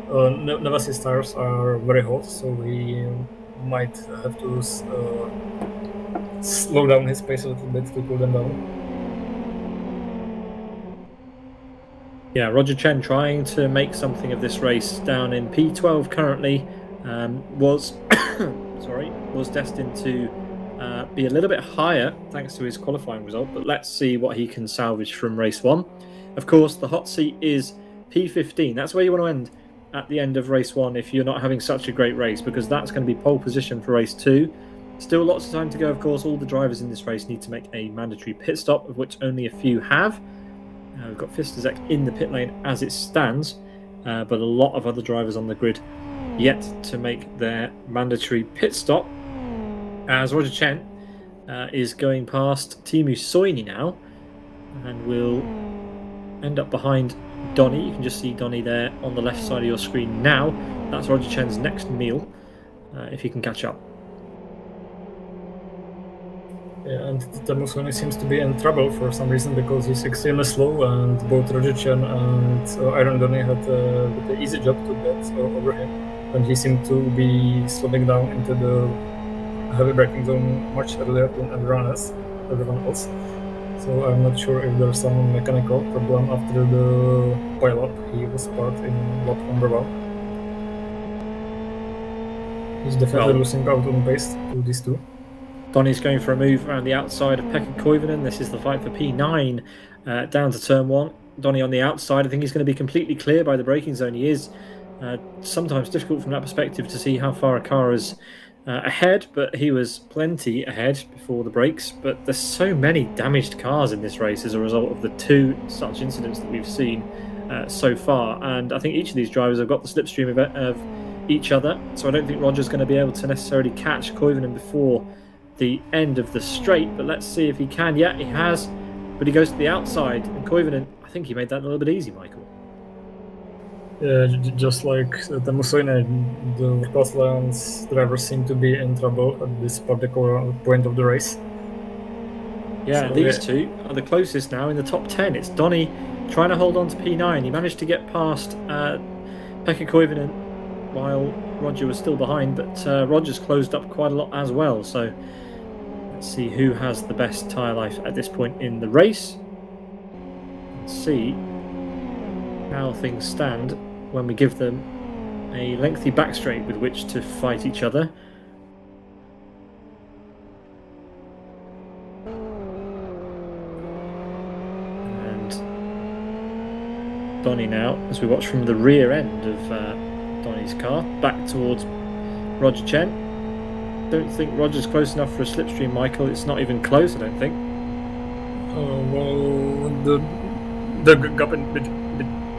Navas's tires are very hot, so he might have to slow down his pace a little bit to cool them down. Yeah, Roger Chen trying to make something of this race down in P12 currently was destined to be a little bit higher thanks to his qualifying result, but let's see what he can salvage from race 1. Of course, the hot seat is P15. That's where you want to end at the end of race 1 if you're not having such a great race, because that's going to be pole position for race 2. Still lots of time to go, of course. All the drivers in this race need to make a mandatory pit stop, of which only a few have. We've got Fistazek in the pit lane as it stands, but a lot of other drivers on the grid yet to make their mandatory pit stop. As Roger Chen is going past Teemu Soini now, and will end up behind Donny. You can just see Donny there on the left side of your screen now. That's Roger Chen's next meal, if he can catch up. Yeah, and Teemu Soini seems to be in trouble for some reason because he's extremely slow, and both Roger Chen and Iron Donny had an easy job to get over him, and he seemed to be slowing down into the heavy braking zone much earlier than everyone else. So I'm not sure if there's some mechanical problem after the pile-up he was part in lap number 1. He's definitely losing out on pace to these two. Donny's going for a move around the outside of Pekka Koivunen. This is the fight for P9 down to turn 1. Donny on the outside. I think he's going to be completely clear by the braking zone. He is sometimes difficult from that perspective to see how far a car is ahead, but he was plenty ahead before the brakes. But there's so many damaged cars in this race as a result of the 2 such incidents that we've seen so far. And I think each of these drivers have got the slipstream of each other. So I don't think Roger's going to be able to necessarily catch Koivunen before the end of the straight, but let's see if he can. Yeah, he has, but he goes to the outside, and Koivunen, I think he made that a little bit easy, Michael. Yeah, just like Teemu Soini, the World Lions drivers seem to be in trouble at this particular point of the race. Yeah, so, these two are the closest now in the top 10. It's Donny trying to hold on to P9. He managed to get past Pekka Koivunen while Roger was still behind, but Roger's closed up quite a lot as well, so let's see who has the best tyre life at this point in the race. Let's see how things stand when we give them a lengthy back straight with which to fight each other. And Donny now, as we watch from the rear end of Donny's car, back towards Roger Chen. Don't think Roger's close enough for a slipstream, Michael. It's not even close, I don't think. Well, the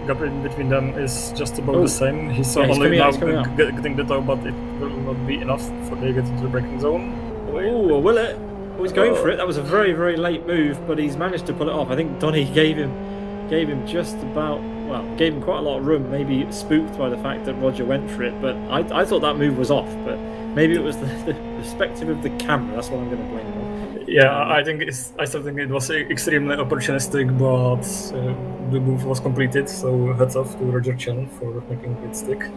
gap in between them is just about the same. He's only now getting the top, but it will not be enough for they get into the braking zone. Oh, will it? Oh, he's going for it. That was a very, very late move, but he's managed to pull it off. I think Donny gave him just about, gave him quite a lot of room, maybe spooked by the fact that Roger went for it, but I thought that move was off, but maybe it was the perspective of the camera. That's what I'm going to blame it on. Yeah, I still think it was extremely opportunistic, but the move was completed, so hats off to Roger Chen for making it stick.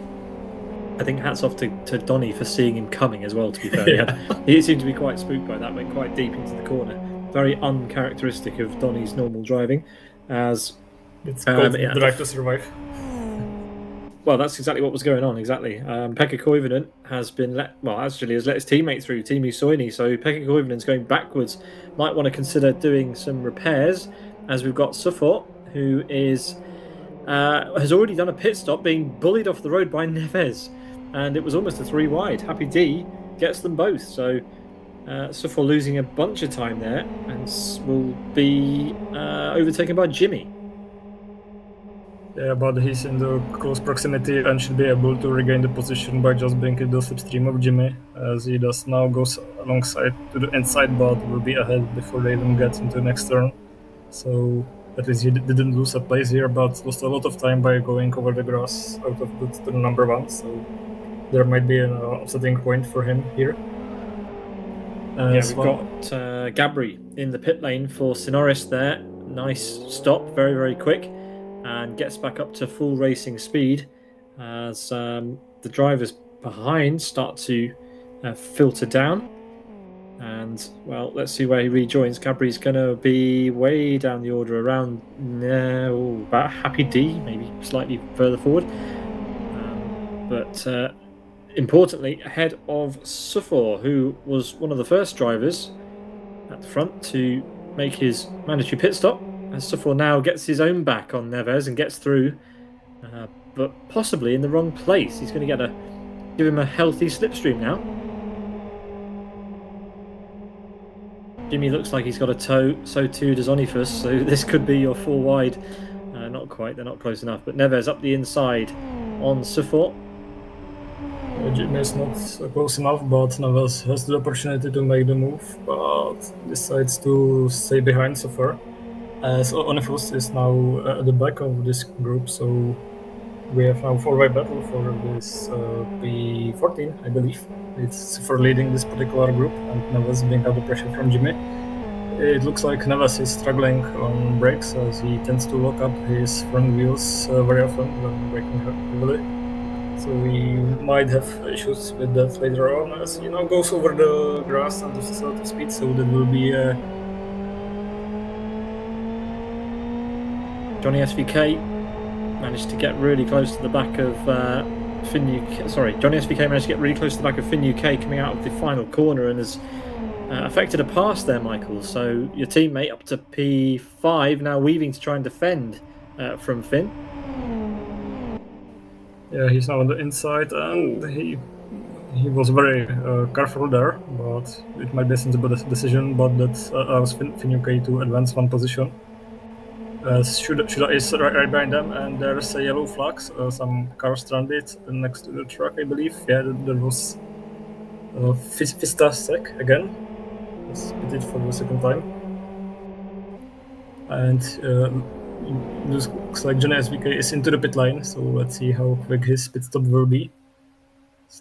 I think hats off to Donny for seeing him coming as well, to be fair. Yeah. He seemed to be quite spooked by that, went quite deep into the corner. Very uncharacteristic of Donny's normal driving, as it's called Drive to Survive. Well, that's exactly what was going on, exactly. Pekka Koivunen has let his teammate through, Teemu Soini, so Pekka Koivunen's going backwards. Might want to consider doing some repairs, as we've got Sufort, who is has already done a pit stop, being bullied off the road by Neves, and it was almost a 3 wide. Happy D gets them both, so Sufor losing a bunch of time there and will be overtaken by Jimmy. Yeah, but he's in the close proximity and should be able to regain the position by just being in the slipstream of Jimmy, as he does now goes alongside to the inside, but will be ahead before they even get into the next turn. So at least he didn't lose a place here, but lost a lot of time by going over the grass out of good turn number 1. So there might be an offsetting point for him here. We've got Gabri in the pit lane for Sinoris there. Nice stop, very, very quick, and gets back up to full racing speed as the drivers behind start to filter down. And, well, let's see where he rejoins. Gabri's going to be way down the order, around about Happy D, maybe slightly further forward. But importantly, ahead of Sufor, who was one of the first drivers at the front to make his mandatory pit stop. As Sufor now gets his own back on Neves and gets through, but possibly in the wrong place. He's going to give him a healthy slipstream now. Jimmy looks like he's got a toe, so too does Onifus, so this could be your 4 wide. Not quite, they're not close enough, but Neves up the inside on Sufor. Jimmy is not close enough, but Neves has the opportunity to make the move, but decides to stay behind Sufor. So Onifus is now at the back of this group, so we have now 4-way battle for this P14, I believe. It's Sufor leading this particular group and Neves being under pressure from Jimmy. It looks like Neves is struggling on brakes as he tends to lock up his front wheels very often when braking heavily. So he might have issues with that later on as he now goes over the grass and loses a lot of speed, so that will be Johnny SVK managed to get really close to the back of Finn UK. Sorry, Johnny SVK managed to get really close to the back of Finn UK coming out of the final corner and has affected a pass there, Michael. So your teammate up to P5 now weaving to try and defend from Finn. Yeah, he's now on the inside and he was very careful there, but it might be a sensible decision, but that allows Finn UK to advance 1 position. Shuda is right behind them, and there's a yellow flag, some cars stranded next to the truck, I believe. Yeah, there was Fista Sec again. Let's put it for the second time. And this looks like Johnny SVK is into the pit lane, so let's see how quick his pit stop will be.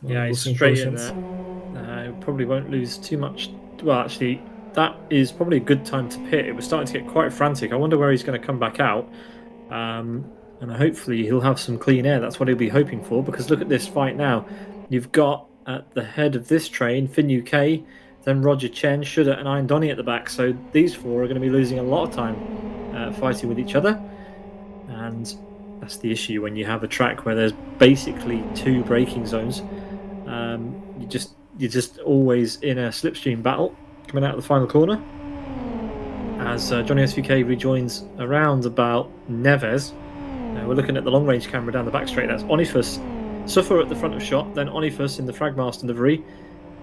Yeah, he's straight in there. Probably won't lose too much. Well, actually, that is probably a good time to pit. It was starting to get quite frantic. I wonder where he's going to come back out. And hopefully he'll have some clean air. That's what he'll be hoping for, because look at this fight now. You've got at the head of this train, Finn UK, then Roger Chen, Shuda and Iron Donny at the back. So these 4 are going to be losing a lot of time fighting with each other. And that's the issue when you have a track where there's basically 2 braking zones. You're just always in a slipstream battle coming out of the final corner. As Johnny SVK rejoins around about Neves. We're looking at the long range camera down the back straight. That's Onifus, Sufor at the front of shot, then Onifus in the Fragmaster livery,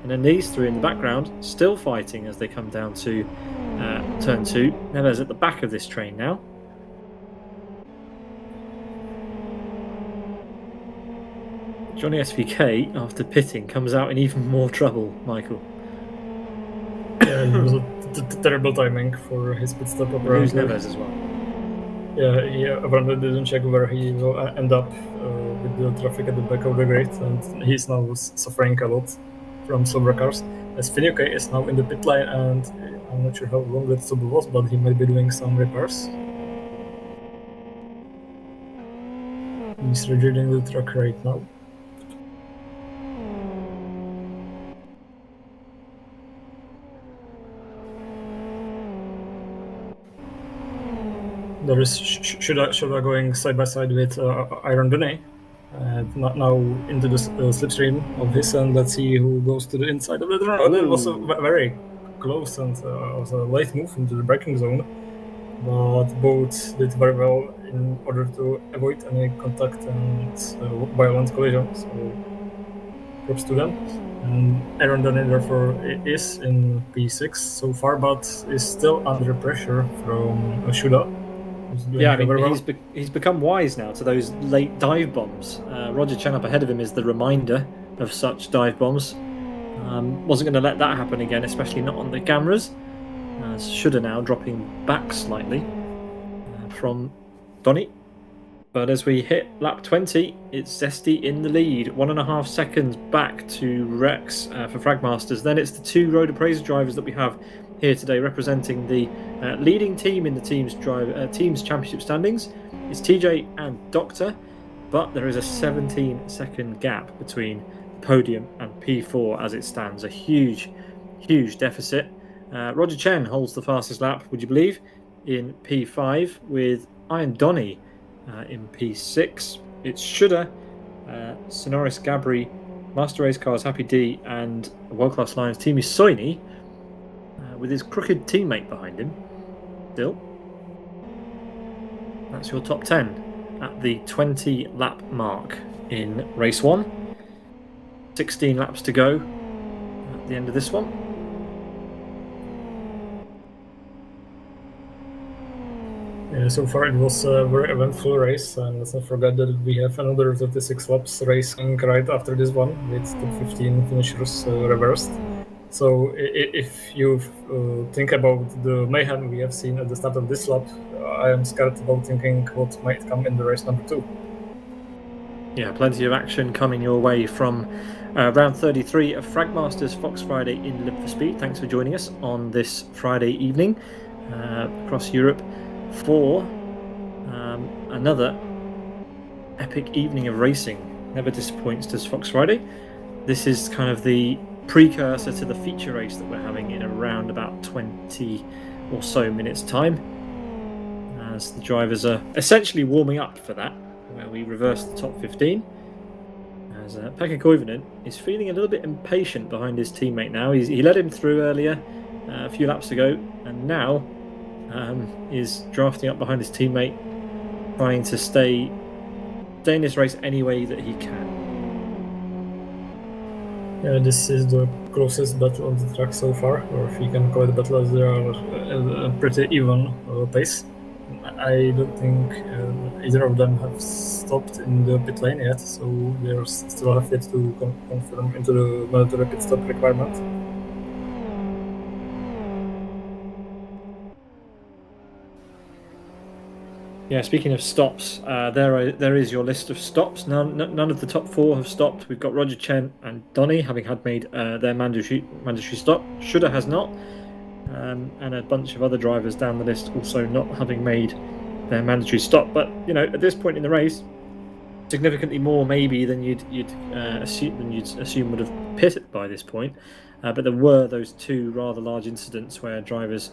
and then these 3 in the background still fighting as they come down to turn 2. Neves at the back of this train now. Johnny SVK, after pitting, comes out in even more trouble, Michael. Yeah, it was a terrible timing for his pit stop. Lose Neves as well. Yeah, apparently didn't check where he will end up with the traffic at the back of the grid, and he's now suffering a lot from silver cars. As Finn UK is now in the pit lane, and I'm not sure how long that stop was, but he might be doing some repairs. He's rejoining the truck right now. There is Shuda going side by side with Iron Donny, and now into the slipstream of his, and let's see who goes to the inside of the turn. Oh, that was a very close and was a late move into the braking zone, but both did very well in order to avoid any contact and violent collision. So props to them. And Aaron Donny therefore is in P6 so far, but is still under pressure from Shuda. Yeah, I mean, he's become wise now to those late dive bombs. Roger Chen up ahead of him is the reminder of such dive bombs. Wasn't going to let that happen again, especially not on the cameras. Shoulda now dropping back slightly from Donny. But as we hit lap 20, it's Zesty in the lead. 1.5 seconds back to Rex for Fragmasters. Then it's the two Road Appraiser drivers that we have here today representing the leading team in the team's championship standings. It's TJ and Doctor, but there is a 17-second gap between podium and P4 as it stands. A huge deficit. Roger Chen holds the fastest lap, would you believe, in P5 with Iron Donny in P6. It's Shoulda, Sonoris Gabri, Master Race Cars Happy D, and World Class Lions Team Soini with his crooked teammate behind him. Still, that's your top 10 at the 20 lap mark in race 1. 16 laps to go at the end of this one. Yeah, so far it was a very eventful race, and let's not forget that we have another 36 laps racing right after this one with top 15 finishers reversed. So if you think about the mayhem we have seen at the start of this lap, I am scared about thinking what might come in the race number 2. Yeah, plenty of action coming your way from round 33 of Fragmaster's Fox Friday in Live for Speed. Thanks for joining us on this Friday evening across Europe for another epic evening of racing. Never disappoints, does Fox Friday. This is kind of the precursor to the feature race that we're having in around about 20 or so minutes time, as the drivers are essentially warming up for that, where we reverse the top 15, as Pekka Koivunen is feeling a little bit impatient behind his teammate now. He let him through earlier a few laps ago, and now is drafting up behind his teammate, trying to stay in this race any way that he can. Yeah, this is the closest battle on the track so far, or if you can call it a battle, as they are a pretty even pace. I don't think either of them have stopped in the pit lane yet, so they still have yet to confirm into the mandatory pit stop requirement. Yeah, speaking of stops, there is your list of stops. None of the top 4 have stopped. We've got Roger Chen and Donny having made their mandatory stop. Shoulda has not, and a bunch of other drivers down the list also not having made their mandatory stop. But at this point in the race, significantly more maybe than you'd assume would have pitted by this point. But there were those 2 rather large incidents where drivers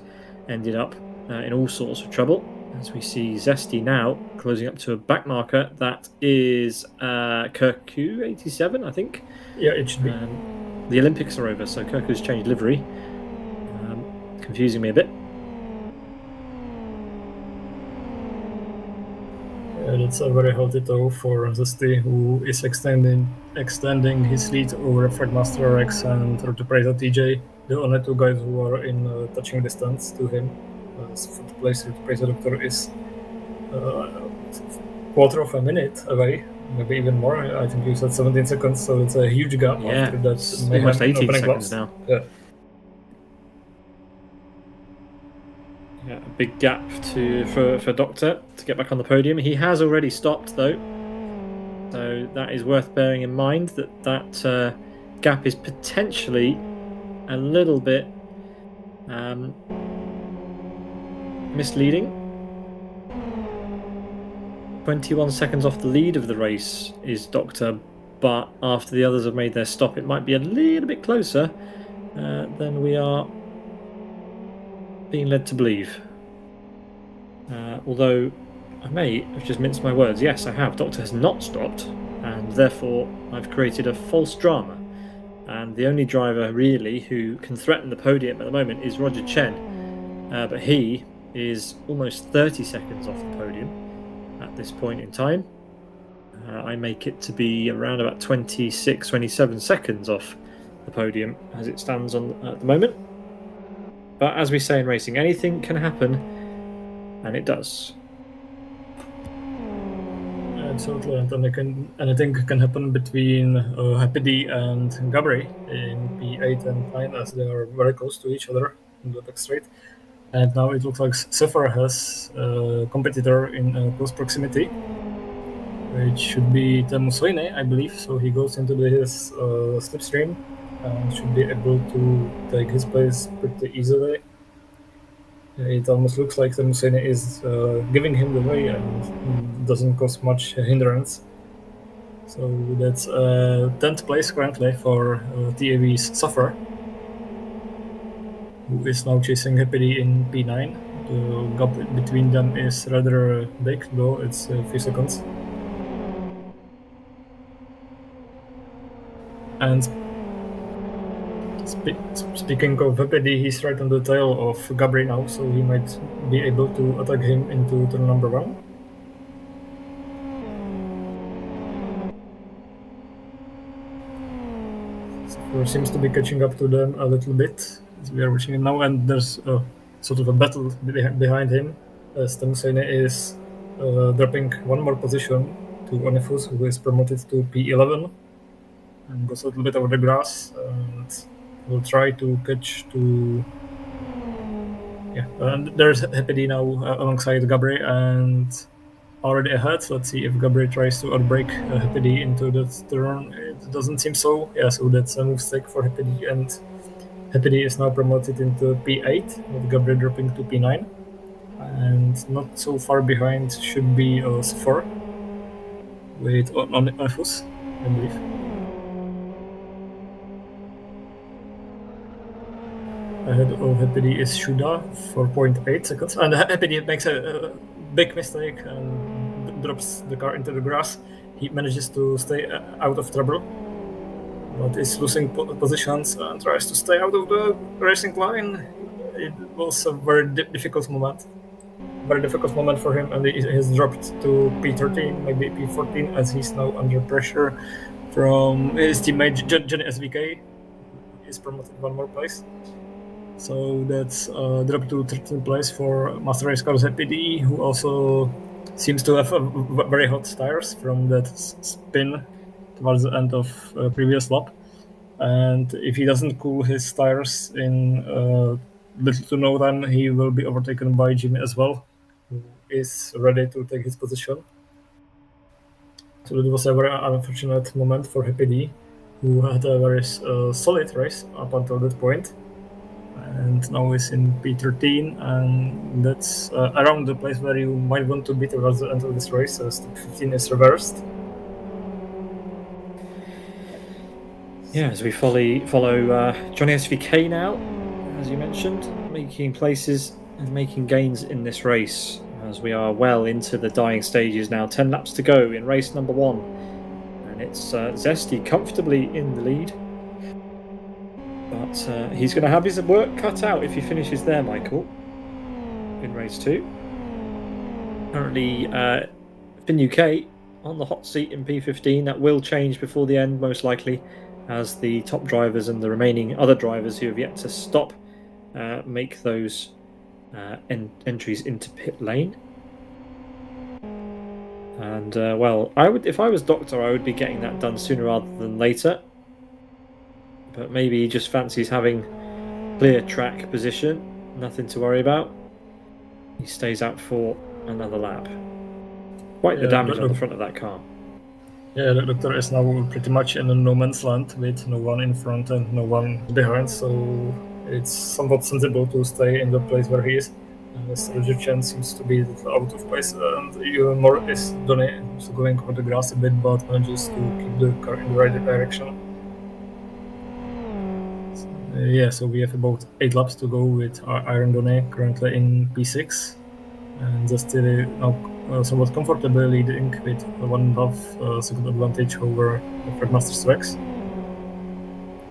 ended up in all sorts of trouble. As we see Zesty now closing up to a back marker. That is Kirku 87, I think. Yeah, it should be. The Olympics are over, so Kirku's changed livery. Confusing me a bit. Yeah, that's a very healthy tow for Zesty, who is extending his lead over Fragmaster Rex and Road Appraiser TJ, the only 2 guys who are in touching distance to him. Fourth place Road Appraiser Doctor is quarter of a minute away, maybe even more. I think you said 17 seconds, so it's a huge gap after that. Almost 18 seconds now. Yeah, a big gap for Doctor to get back on the podium. He has already stopped though, so that is worth bearing in mind, that gap is potentially a little bit misleading. 21 seconds off the lead of the race is Doctor, but after the others have made their stop, it might be a little bit closer than we are being led to believe. Although I may have just minced my words. Yes, I have. Doctor has not stopped, and therefore I've created a false drama. And the only driver really who can threaten the podium at the moment is Roger Chen, but he is almost 30 seconds off the podium. this point in time. I make it to be around about 26, 27 seconds off the podium as it stands at the moment. But as we say in racing, anything can happen, and it does. Absolutely, and anything can happen between Happy D and Gabri in P8 and 9 as they are very close to each other in the back straight. And now it looks like Zephyr has a competitor in close proximity, which should be Teemu Soine, I believe. So he goes into his slipstream and should be able to take his place pretty easily. It almost looks like Teemu Soine is giving him the way and doesn't cause much hindrance. So that's 10th place currently for TAV's Zephyr, who is now chasing Happy D in P9. The gap between them is rather big, though it's a few seconds. And speaking of Happy D, he's right on the tail of Gabri now, so he might be able to attack him into turn number 1. Zephyr seems to be catching up to them a little bit as we are watching him now, and there's sort of a battle behind him as Teemu Soine is dropping one more position to Onifus, who is promoted to P11 and goes a little bit over the grass and will try to catch to... Yeah, and there's Happy D now alongside Gabri and already ahead. Let's see if Gabri tries to outbrake Happy D into that turn. It doesn't seem so. Yeah, so that's a mistake for Happy D, and Happy D is now promoted into P8 with Gabri dropping to P9. And not so far behind should be Zephyr with Onifus, I believe. Ahead of Happy D is Shuda for 0.8 seconds, and Happy D makes a big mistake and drops the car into the grass. He manages to stay out of trouble, but is losing positions and tries to stay out of the racing line. It was a very difficult moment for him, and he has dropped to P13, maybe P14, as he's now under pressure from his teammate Johnny SVK. He's promoted one more place. So that's dropped to 13th place for Master Race Cars Happy D, who also seems to have very hot tires from that spin towards the end of previous lap. And if he doesn't cool his tires in little to no time, he will be overtaken by Jimmy as well, who is ready to take his position. So it was a very unfortunate moment for Happy D, who had a very solid race up until that point. And now is in P13, and that's around the place where you might want to be towards the end of this race, as the 15 is reversed. Yeah, as we follow Johnny SVK now, as you mentioned, making places and making gains in this race, as we are well into the dying stages now. 10 laps to go in race number 1, and it's Zesty comfortably in the lead. But he's going to have his work cut out if he finishes there, Michael, in race 2. Currently, Finn UK on the hot seat in P15. That will change before the end, most likely, as the top drivers and the remaining other drivers who have yet to stop make those entries into pit lane. And, well, if I was Doctor, I would be getting that done sooner rather than later. But maybe he just fancies having clear track position, nothing to worry about. He stays out for another lap. Quite the damage on the front of that car. Yeah, the Doctor is now pretty much in a no man's land with no one in front and no one behind, so it's somewhat sensible to stay in the place where he is. Roger Chen seems to be out of place, and even more is Donny, who's going over the grass a bit, but manages to keep the car in the right direction. Yeah, so we have about 8 laps to go with Iron Donny currently in P6, and just now somewhat comfortably leading with 1.5 second advantage over Fragmaster Rex.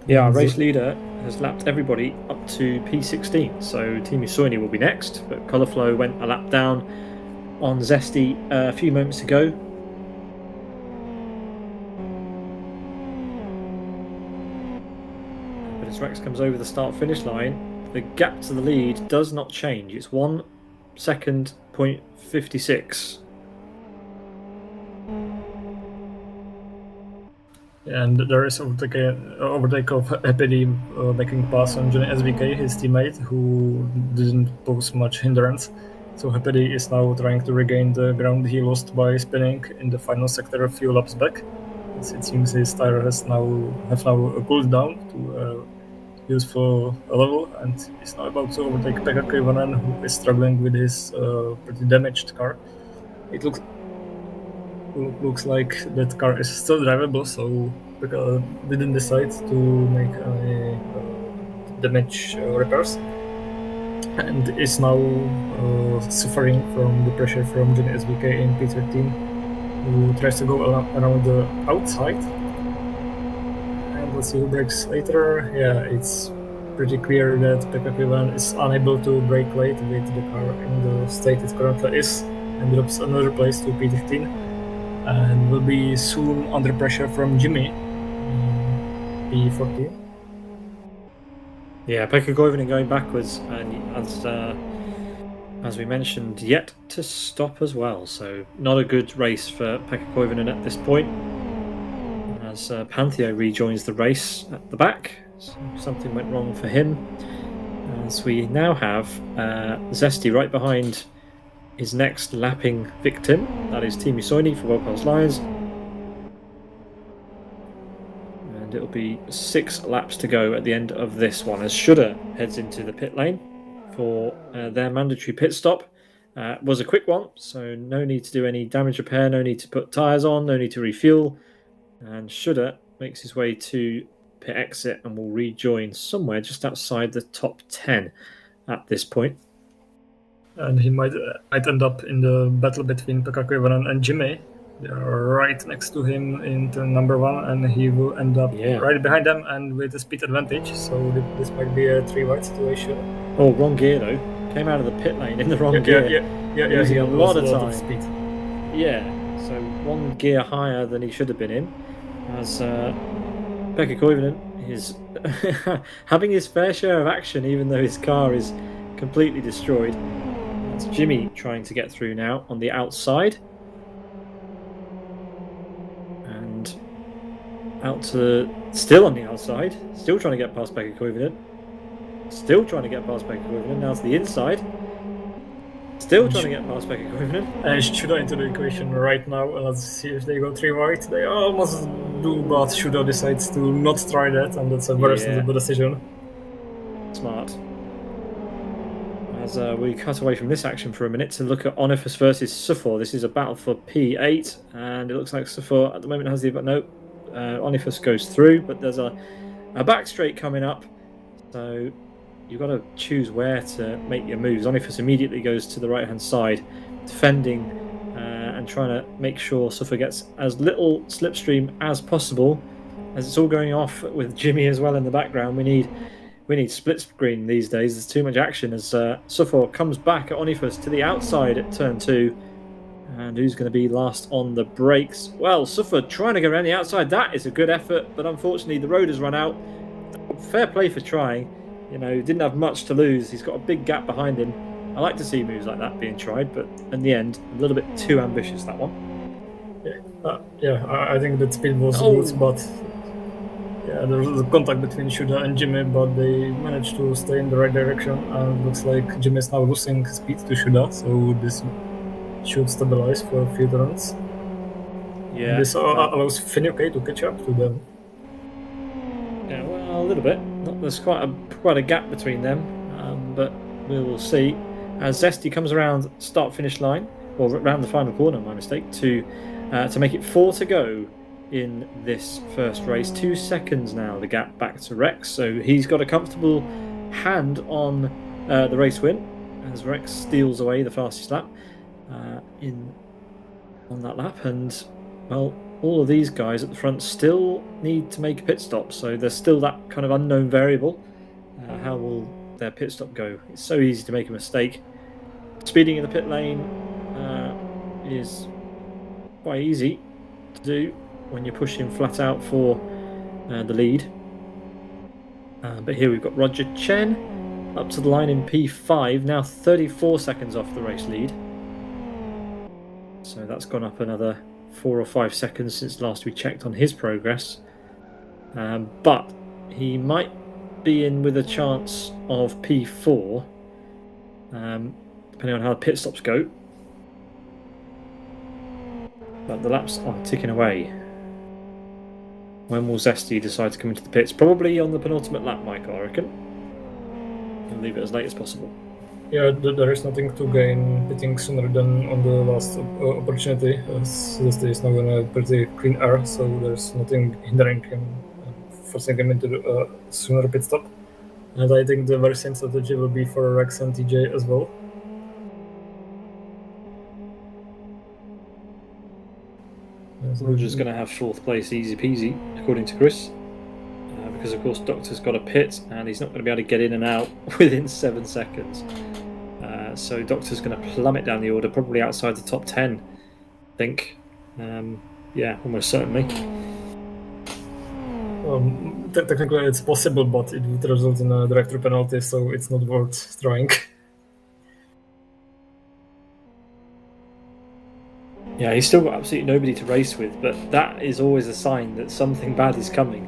Yeah, our race leader has lapped everybody up to P16, so Teemu Soine will be next, but Colourflow went a lap down on Zesty a few moments ago. But as Rex comes over the start-finish line, the gap to the lead does not change. It's 1 second, 0.56. And there is overtake of Happy making pass on Johnny SVK, his teammate, who didn't pose much hindrance. So Happy is now trying to regain the ground he lost by spinning in the final sector a few laps back. As it seems his tire have now cooled down to a useful level, and is now about to overtake Pekka Koivunen, who is struggling with his pretty damaged car. It looks like that car is still drivable, so Pekka didn't decide to make any damage repairs, and is now suffering from the pressure from Johnny SVK in P13, who tries to go around the outside. And let's see who brakes later. Yeah, it's pretty clear that Pekka Koivunen is unable to brake late with the car in the state it currently is, and drops another place to P15. And will be soon under pressure from Jimmy in P14. Yeah, Pekka Koivunen going backwards, and as we mentioned, yet to stop as well. So not a good race for Pekka Koivunen at this point. As Pantheo rejoins the race at the back, so something went wrong for him. As we now have Zesty right behind his next lapping victim, that is Teemu Soini for World Class Lions. And it'll be 6 laps to go at the end of this one as Shudder heads into the pit lane for their mandatory pit stop. It was a quick one, so no need to do any damage repair, no need to put tyres on, no need to refuel. And Shudder makes his way to pit exit and will rejoin somewhere just outside the top 10 at this point. And he might end up in the battle between Pekka Koivunen and Jimmy. They are right next to him in turn number 1, and he will end up right behind them and with a speed advantage. So this might be a 3-wide situation. Oh, wrong gear though. Came out of the pit lane in the wrong gear. Yeah, losing a lot of time. Speed. Yeah, so 1 gear higher than he should have been in. As Pekka Koivunen is having his fair share of action, even though his car is completely destroyed. It's Jimmy trying to get through now on the outside. And out to still on the outside. Still trying to get past Pekka Koivunen. Still trying to get past Pekka Koivunen. Now to the inside. Still trying to get past Pekka Koivunen. And Shuda into the equation right now. Let's see if they go 3 wide. They almost do, but Shuda decides to not try that, and that's a very sensible decision. Smart. As we cut away from this action for a minute to look at Onifus versus Sufor. This is a battle for P8, and it looks like Sufor at the moment has the... No, Onifus goes through, but there's a back straight coming up. So you've got to choose where to make your moves. Onifus immediately goes to the right-hand side, defending and trying to make sure Sufor gets as little slipstream as possible. As it's all going off with Jimmy as well in the background, we need split screen these days. There's too much action as Sufor comes back at Onifus to the outside at turn 2. And who's going to be last on the brakes? Well, Sufor trying to go around the outside. That is a good effort, but unfortunately the road has run out. Fair play for trying. You know, didn't have much to lose. He's got a big gap behind him. I like to see moves like that being tried, but in the end, a little bit too ambitious, that one. I think that speed was good, but yeah, there was a contact between Shuda and Jimmy, but they managed to stay in the right direction, and looks like Jimmy is now losing speed to Shuda, so this should stabilize for a few turns. Yeah, and this allows Finucane to catch up to them. Yeah, well, a little bit. There's quite a gap between them, but we will see. As Zesty comes around start-finish line, or around the final corner, my mistake, to make it 4 to go in this first race. 2 seconds now, the gap back to Rex. So he's got a comfortable hand on the race win, as Rex steals away the fastest lap on that lap. And, well, all of these guys at the front still need to make a pit stop. So there's still that kind of unknown variable. How will their pit stop go? It's so easy to make a mistake. Speeding in the pit lane is quite easy to do when you're pushing flat out for the lead. But here we've got Roger Chen up to the line in P5, now 34 seconds off the race lead. So that's gone up another 4 or 5 seconds since last we checked on his progress. But he might be in with a chance of P4, depending on how the pit stops go. But the laps are ticking away. When will Zesty decide to come into the pits? Probably on the penultimate lap, Michael, I reckon. He'll leave it as late as possible. Yeah, there is nothing to gain pitting sooner than on the last opportunity, as this is now in a pretty clean air, so there's nothing hindering him, forcing him into a sooner pit stop. And I think the very same strategy will be for Rex and TJ as well. Roger's going to have 4th place easy peasy, according to Chris, because of course Doctor's got a pit and he's not going to be able to get in and out within 7 seconds. So Doctor's going to plummet down the order, probably outside the top 10, I think. Yeah, almost certainly. Technically it's possible, but it would result in a director penalty, so it's not worth trying. Yeah, he's still got absolutely nobody to race with, but that is always a sign that something bad is coming.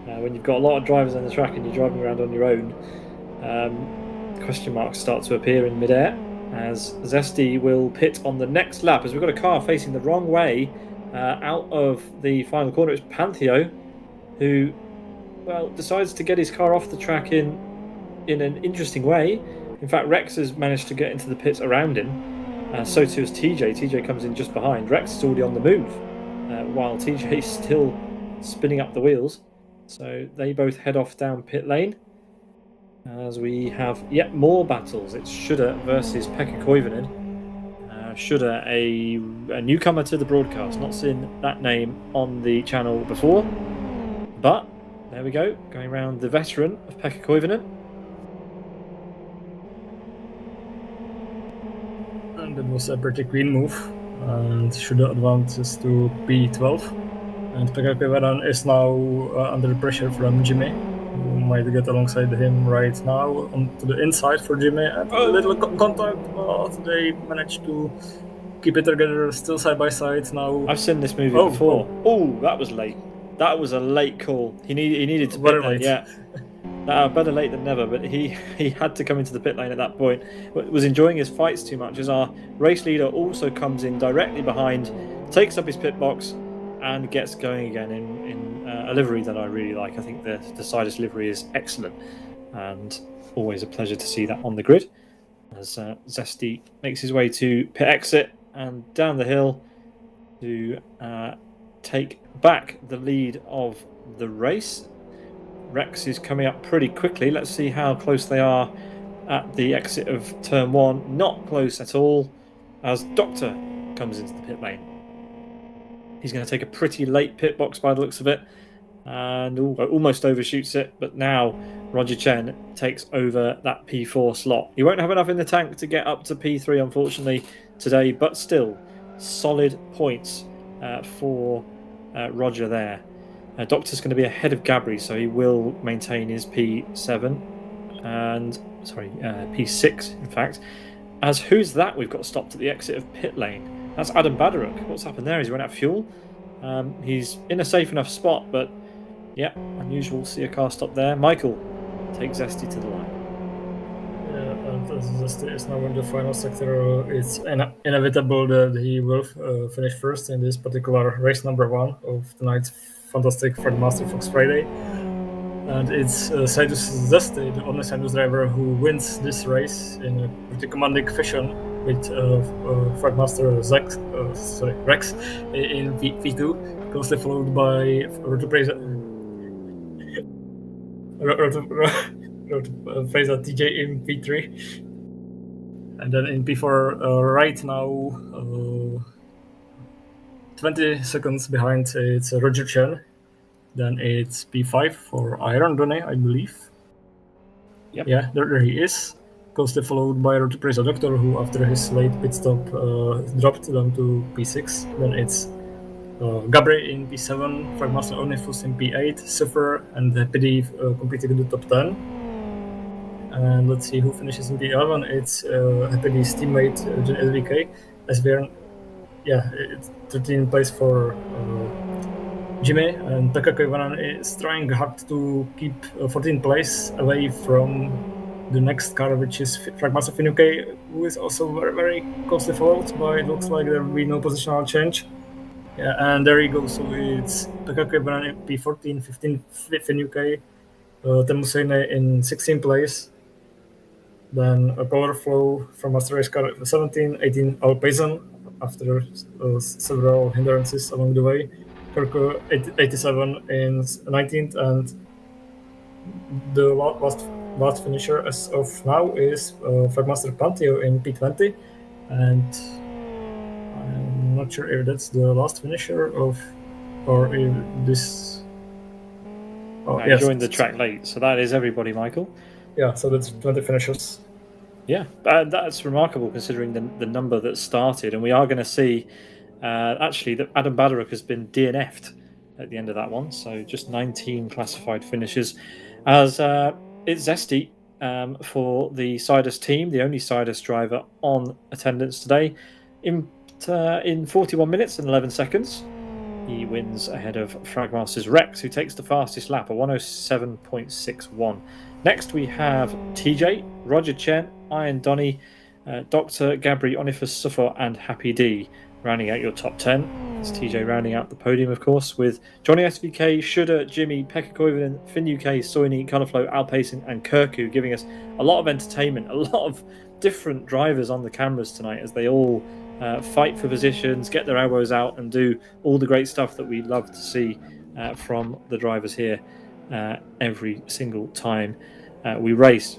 When you've got a lot of drivers on the track and you're driving around on your own, question marks start to appear in midair, as Zesty will pit on the next lap, as we've got a car facing the wrong way out of the final corner. It's Pantheo, who, well, decides to get his car off the track in an interesting way. In fact, Rex has managed to get into the pits around him. So too is TJ. TJ comes in just behind. Rex is already on the move, while TJ is still spinning up the wheels. So they both head off down pit lane. As we have yet more battles. It's Shudder versus Pekka Koivunen. Shudder, a newcomer to the broadcast. Not seen that name on the channel before. But there we go, going around the veteran of Pekka Koivunen. And that was a pretty clean move, and Shudder advances to P12. And Pekka Koivunen is now under pressure from Jimmy, who might get alongside him right now onto the inside for Jimmy. And a little contact, but they managed to keep it together, still side by side now. I've seen this movie before. Oh, that was late. That was a late call. He needed to pit lane, yeah. Better late than never, but he had to come into the pit lane at that point. Was enjoying his fights too much, as our race leader also comes in directly behind, takes up his pit box, and gets going again in a livery that I really like. I think the Decidus livery is excellent, and always a pleasure to see that on the grid. As Zesty makes his way to pit exit and down the hill to take back the lead of the race. Rex is coming up pretty quickly. Let's see how close they are at the exit of turn 1. Not close at all, as Doctor comes into the pit lane. He's going to take a pretty late pit box by the looks of it, and almost overshoots it, but now Roger Chen takes over that P4 slot. He won't have enough in the tank to get up to P3, unfortunately, today, but still solid points for Roger there. Doctor's going to be ahead of Gabri, so he will maintain his P7 and P6, in fact. As who's that we've got stopped at the exit of pit lane? That's Adam Badaruk. What's happened there? He's run out of fuel. He's in a safe enough spot, but yeah, unusual to see a car stop there. Michael takes Zesty to the line. Yeah, and as Zesty is now in the final sector, it's inevitable that he will finish first in this particular race number 1 of tonight's fantastic Fragmaster Fox Friday. And it's Sidus Zesty, the only Sidus driver who wins this race in a pretty commanding fashion, with Fragmaster Rex in V2, closely followed by Fraser TJ in P3. And then in P4 right now, 20 seconds behind, it's Roger Chen. Then it's P5 for Iron Donny, I believe. Yep. Yeah, there he is. closely followed by Road to Praise the Doctor, who after his late pit stop dropped down to P6. Then it's Gabri in P7, Fragmaster Onifus in P8, Suffer and PD competing in the top 10. And let's see who finishes in P11. It's PD's teammate Jen LVK, as we're it's 13th place for Jimmy, and Takako Ivanan is trying hard to keep 14th place away from the next car, which is Fragmaster Finuke, who is also very, very closely followed, but it looks like there will be no positional change. Yeah, and there you go. So it's Takako Ivanan in P14, 15 Finuke, Temusene in 16th place. Then a Polar Flow from Master Race car 17, 18 Alpazan after several hindrances along the way. Kirko 87 in 19th, and the last finisher as of now is Fragmaster Panteo in P20, and I'm not sure if that's the last finisher or if this. I joined the track late, so that is everybody, Michael. Yeah, so that's 20 finishers. Yeah, that's remarkable considering the number that started, and we are going to see actually that Adam Badaruk has been DNF'd at the end of that one, so just 19 classified finishes, as it's Zesty for the Sidus team, the only Sidus driver on attendance today, in 41 minutes and 11 seconds. He wins ahead of Fragmaster's Rex, who takes the fastest lap, a 107.61. Next we have TJ, Roger Chen, Iron Donny, Dr. Gabri Onifus Suffer, and Happy D rounding out your top 10. It's TJ rounding out the podium, of course, with Johnny SVK, Shudder, Jimmy, Pekka Koivunen, Finn UK, Soini, Colorflow, Alpacing, and Kirku, giving us a lot of entertainment, a lot of different drivers on the cameras tonight as they all fight for positions, get their elbows out, and do all the great stuff that we love to see from the drivers here every single time we race.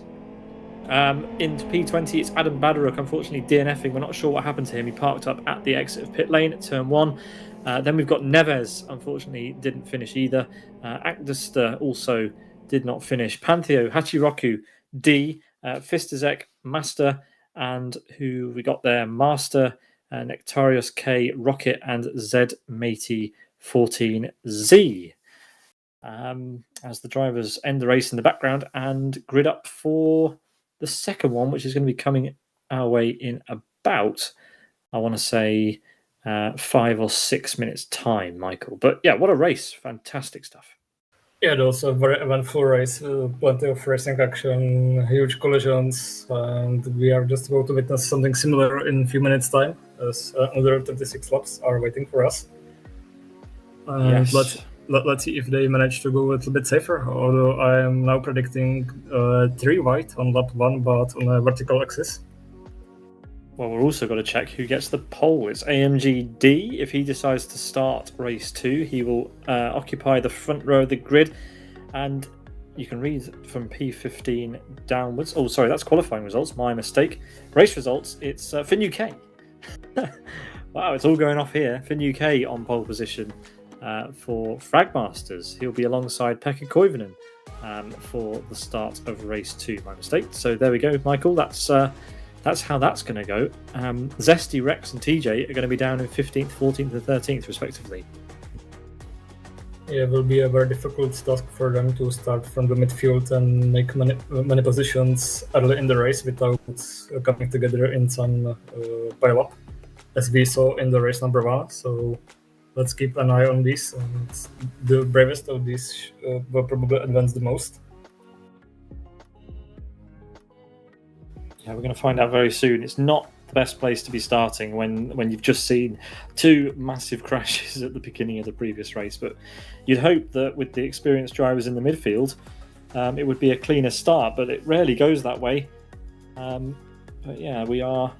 In P20, it's Adam Badaruk, unfortunately DNFing. We're not sure what happened to him. He parked up at the exit of pit lane at turn 1. Then we've got Neves, unfortunately didn't finish either. Akdester also did not finish. Pantheo, Hachiroku, D, Fistazek, Master, and who we got there? Master, Nectarius K, Rocket, and Z Matey 14Z. As the drivers end the race in the background and grid up for the second one, which is going to be coming our way in about, I want to say, 5 or 6 minutes time, Michael. But yeah, what a race. Fantastic stuff. Yeah, it was a very eventful race, plenty of racing action, huge collisions, and we are just about to witness something similar in a few minutes' time, as another 36 laps are waiting for us. And yes. Let's see if they manage to go a little bit safer, although I am now predicting 3 white on lap 1, but on a vertical axis. Well, we're also got to check who gets the pole. It's AMG D. If he decides to start race 2, he will occupy the front row of the grid. And you can read from P15 downwards. Oh, sorry, that's qualifying results. My mistake. Race results, it's Finn UK. Wow, it's all going off here. Finn UK on pole position for Fragmasters. He'll be alongside Pekka Koivunen for the start of race 2. My mistake. So there we go, Michael. That's how that's going to go. Zesty, Rex, and TJ are going to be down in 15th, 14th, and 13th, respectively. Yeah, it will be a very difficult task for them to start from the midfield and make many positions early in the race without coming together in some pile-up, as we saw in the race number 1. So let's keep an eye on this. And the bravest of these will probably advance the most. Yeah, we're going to find out very soon. It's not the best place to be starting when you've just seen 2 massive crashes at the beginning of the previous race. But you'd hope that with the experienced drivers in the midfield, it would be a cleaner start. But it rarely goes that way. But yeah, we are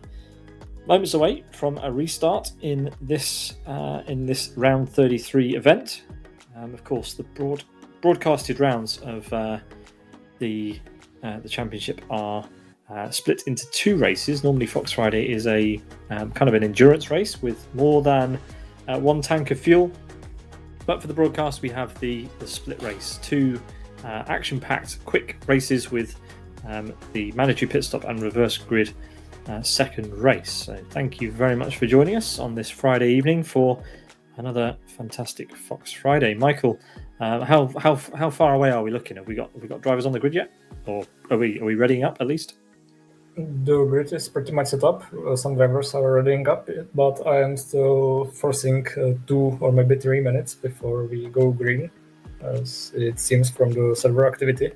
moments away from a restart in this round 33 event. Of course, the broadcasted rounds of the championship are split into 2 races. Normally Fox Friday is a kind of an endurance race with more than 1 tank of fuel, but for the broadcast we have the split race, 2 action-packed quick races with the mandatory pit stop and reverse grid second race. So thank you very much for joining us on this Friday evening for another fantastic Fox Friday. Michael, how far away are we looking? Have we got drivers on the grid yet, or are we readying up at least? The grid is pretty much set up. Some drivers are readying up, but I am still forcing 2 or maybe 3 minutes before we go green, as it seems from the server activity.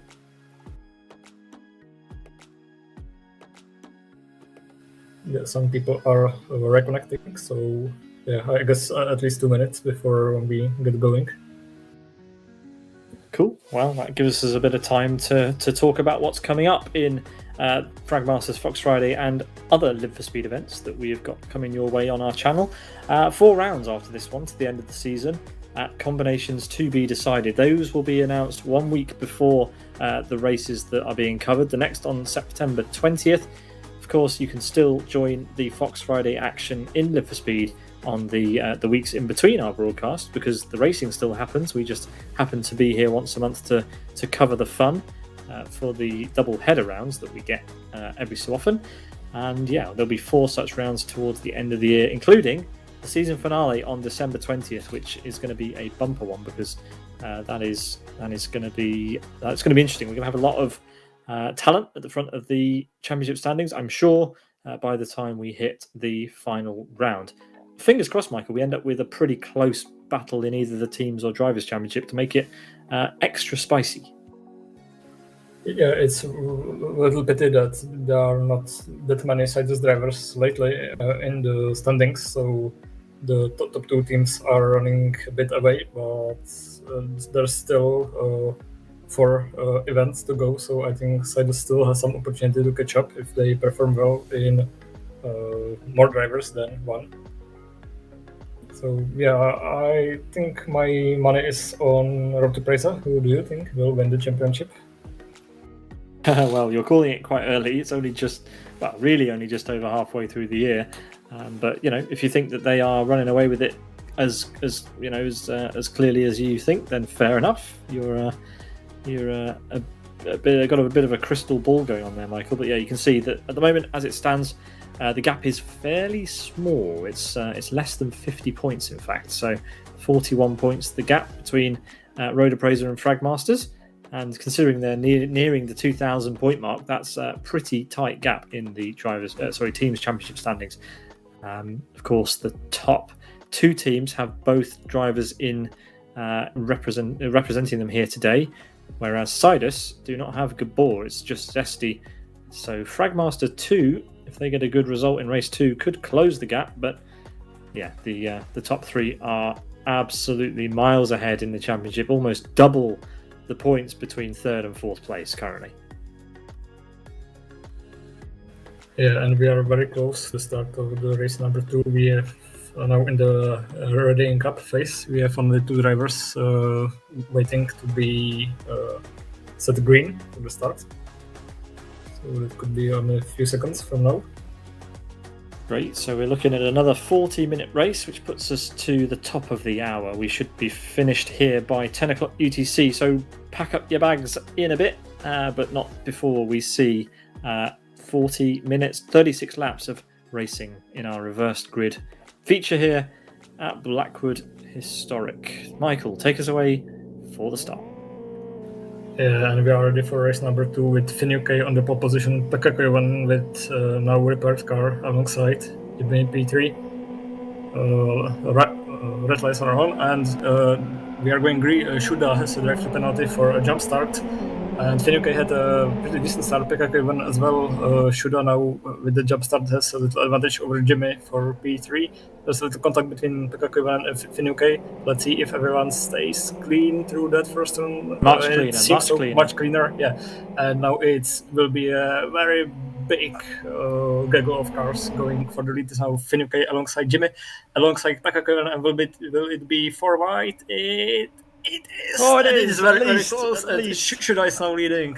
Yeah, some people are reconnecting, so yeah, I guess at least 2 minutes before we get going. Cool. Well, that gives us a bit of time to talk about what's coming up in Fragmaster's Fox Friday and other Live for Speed events that we have got coming your way on our channel. 4 rounds after this one to the end of the season. Combinations to be decided. Those will be announced 1 week before the races that are being covered. The next on September 20th. Of course, you can still join the Fox Friday action in Live for Speed on the weeks in between our broadcast, because the racing still happens. We just happen to be here once a month to cover the fun for the double header rounds that we get every so often. And yeah, there'll be 4 such rounds towards the end of the year, including the season finale on December 20th, which is going to be a bumper one, because that is going to be interesting. We're going to have a lot of talent at the front of the championship standings, I'm sure, by the time we hit the final round. Fingers crossed, Michael, we end up with a pretty close battle in either the teams or drivers' championship to make it extra spicy. Yeah, it's a little pity that there are not that many Sidus drivers lately in the standings, so the top 2 teams are running a bit away, but there's still 4 events to go, so I think Sidus still has some opportunity to catch up if they perform well in more drivers than 1. So yeah, I think my money is on Road to Presa. Who do you think will win the championship? Well, you're calling it quite early. It's only really only just over halfway through the year. But if you think that they are running away with it as clearly as you think, then fair enough. You're got a bit of a crystal ball going on there, Michael. But yeah, you can see that at the moment, as it stands, the gap is fairly small. It's less than 50 points, in fact. So 41 points the gap between Road Appraiser and Fragmasters. And considering they're nearing the 2,000 point mark, that's a pretty tight gap in the teams championship standings. Of course, the top 2 teams have both drivers in representing them here today, whereas Sidus do not have Gabor. It's just Zesty. So Fragmaster 2, if they get a good result in race 2, could close the gap. But yeah, the top 3 are absolutely miles ahead in the championship, almost double the points between 3rd and 4th place currently. Yeah, and we are very close to the start of the race number 2. We have now in the readying up phase. We have only 2 drivers waiting to be set green for the start. So it could be only a few seconds from now. Great, so we're looking at another 40-minute race, which puts us to the top of the hour. We should be finished here by 10 o'clock UTC, so pack up your bags in a bit, but not before we see 40 minutes, 36 laps of racing in our reversed grid feature here at Blackwood Historic. Michael, take us away for the start. Yeah, and we are ready for race number 2 with Finucane on the pole position, Pekka with now repaired car alongside Jimmy P3. Red lights are on, and we are going green. Shuda has a drive penalty for a jump start, and Finucane had a pretty decent start. Pekka as well. Shuda now with the jump start has a little advantage over Jimmy for P3. There's a little contact between Pekka and Finucane. Let's see if everyone stays clean through that first one. Much cleaner. Yeah, and now it will be a very big gaggle of cars going for the lead. Now Finucane alongside Jimmy, alongside Pekka, and will it be 4 wide? It is. Oh, it is very, very least, close. Shuda is now leading.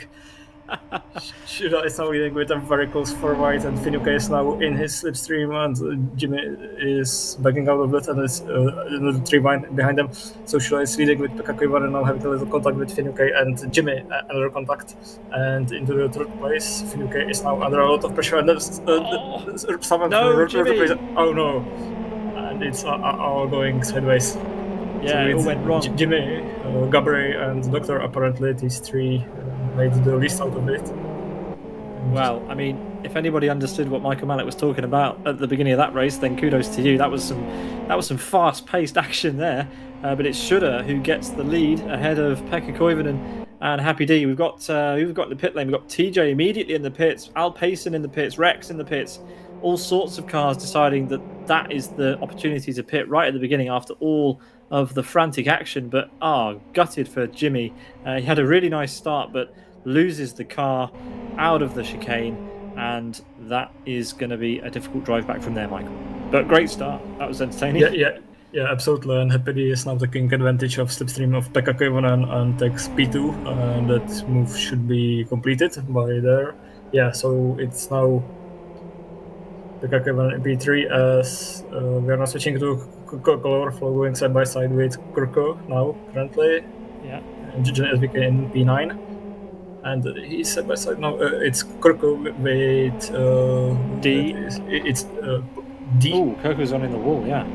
Shida is now leading with a very close 4 wide, and Finucane is now in his slipstream, and Jimmy is backing out of that, and is another 3 wide behind them. So Shida is leading with Pekka Koivunen now having a little contact with Finucane, and Jimmy another contact. And into the third place, Finucane is now under a lot of pressure, and there's someone No, Jimmy! Oh no! And it's all going sideways. Yeah, so it all went wrong. Jimmy, Gabriel, and Doctor, apparently these three made the least out of it. Well, I mean, if anybody understood what Michael Málek was talking about at the beginning of that race, then kudos to you. That was some fast-paced action there. But it's Shudder who gets the lead ahead of Pekka Koivunen and Happy D. We've got the pit lane. We've got TJ immediately in the pits, Al Payson in the pits, Rex in the pits. All sorts of cars deciding that is the opportunity to pit right at the beginning after all of the frantic action. But gutted for Jimmy. He had a really nice start, but loses the car out of the chicane, and that is going to be a difficult drive back from there, Michael. But great start. That was entertaining. Yeah, absolutely. And Happy D is now taking advantage of slipstream of Pekka Koivunen and takes P2, and that move should be completed by there. Yeah, so it's now Pekka Koivunen P3 as we are now switching to color flow going side by side with Kurko now currently. Yeah. And SVK in P9. And he's side by side now. It's Kurko with D. It's D. Oh, Kurko's on in the wall, yeah.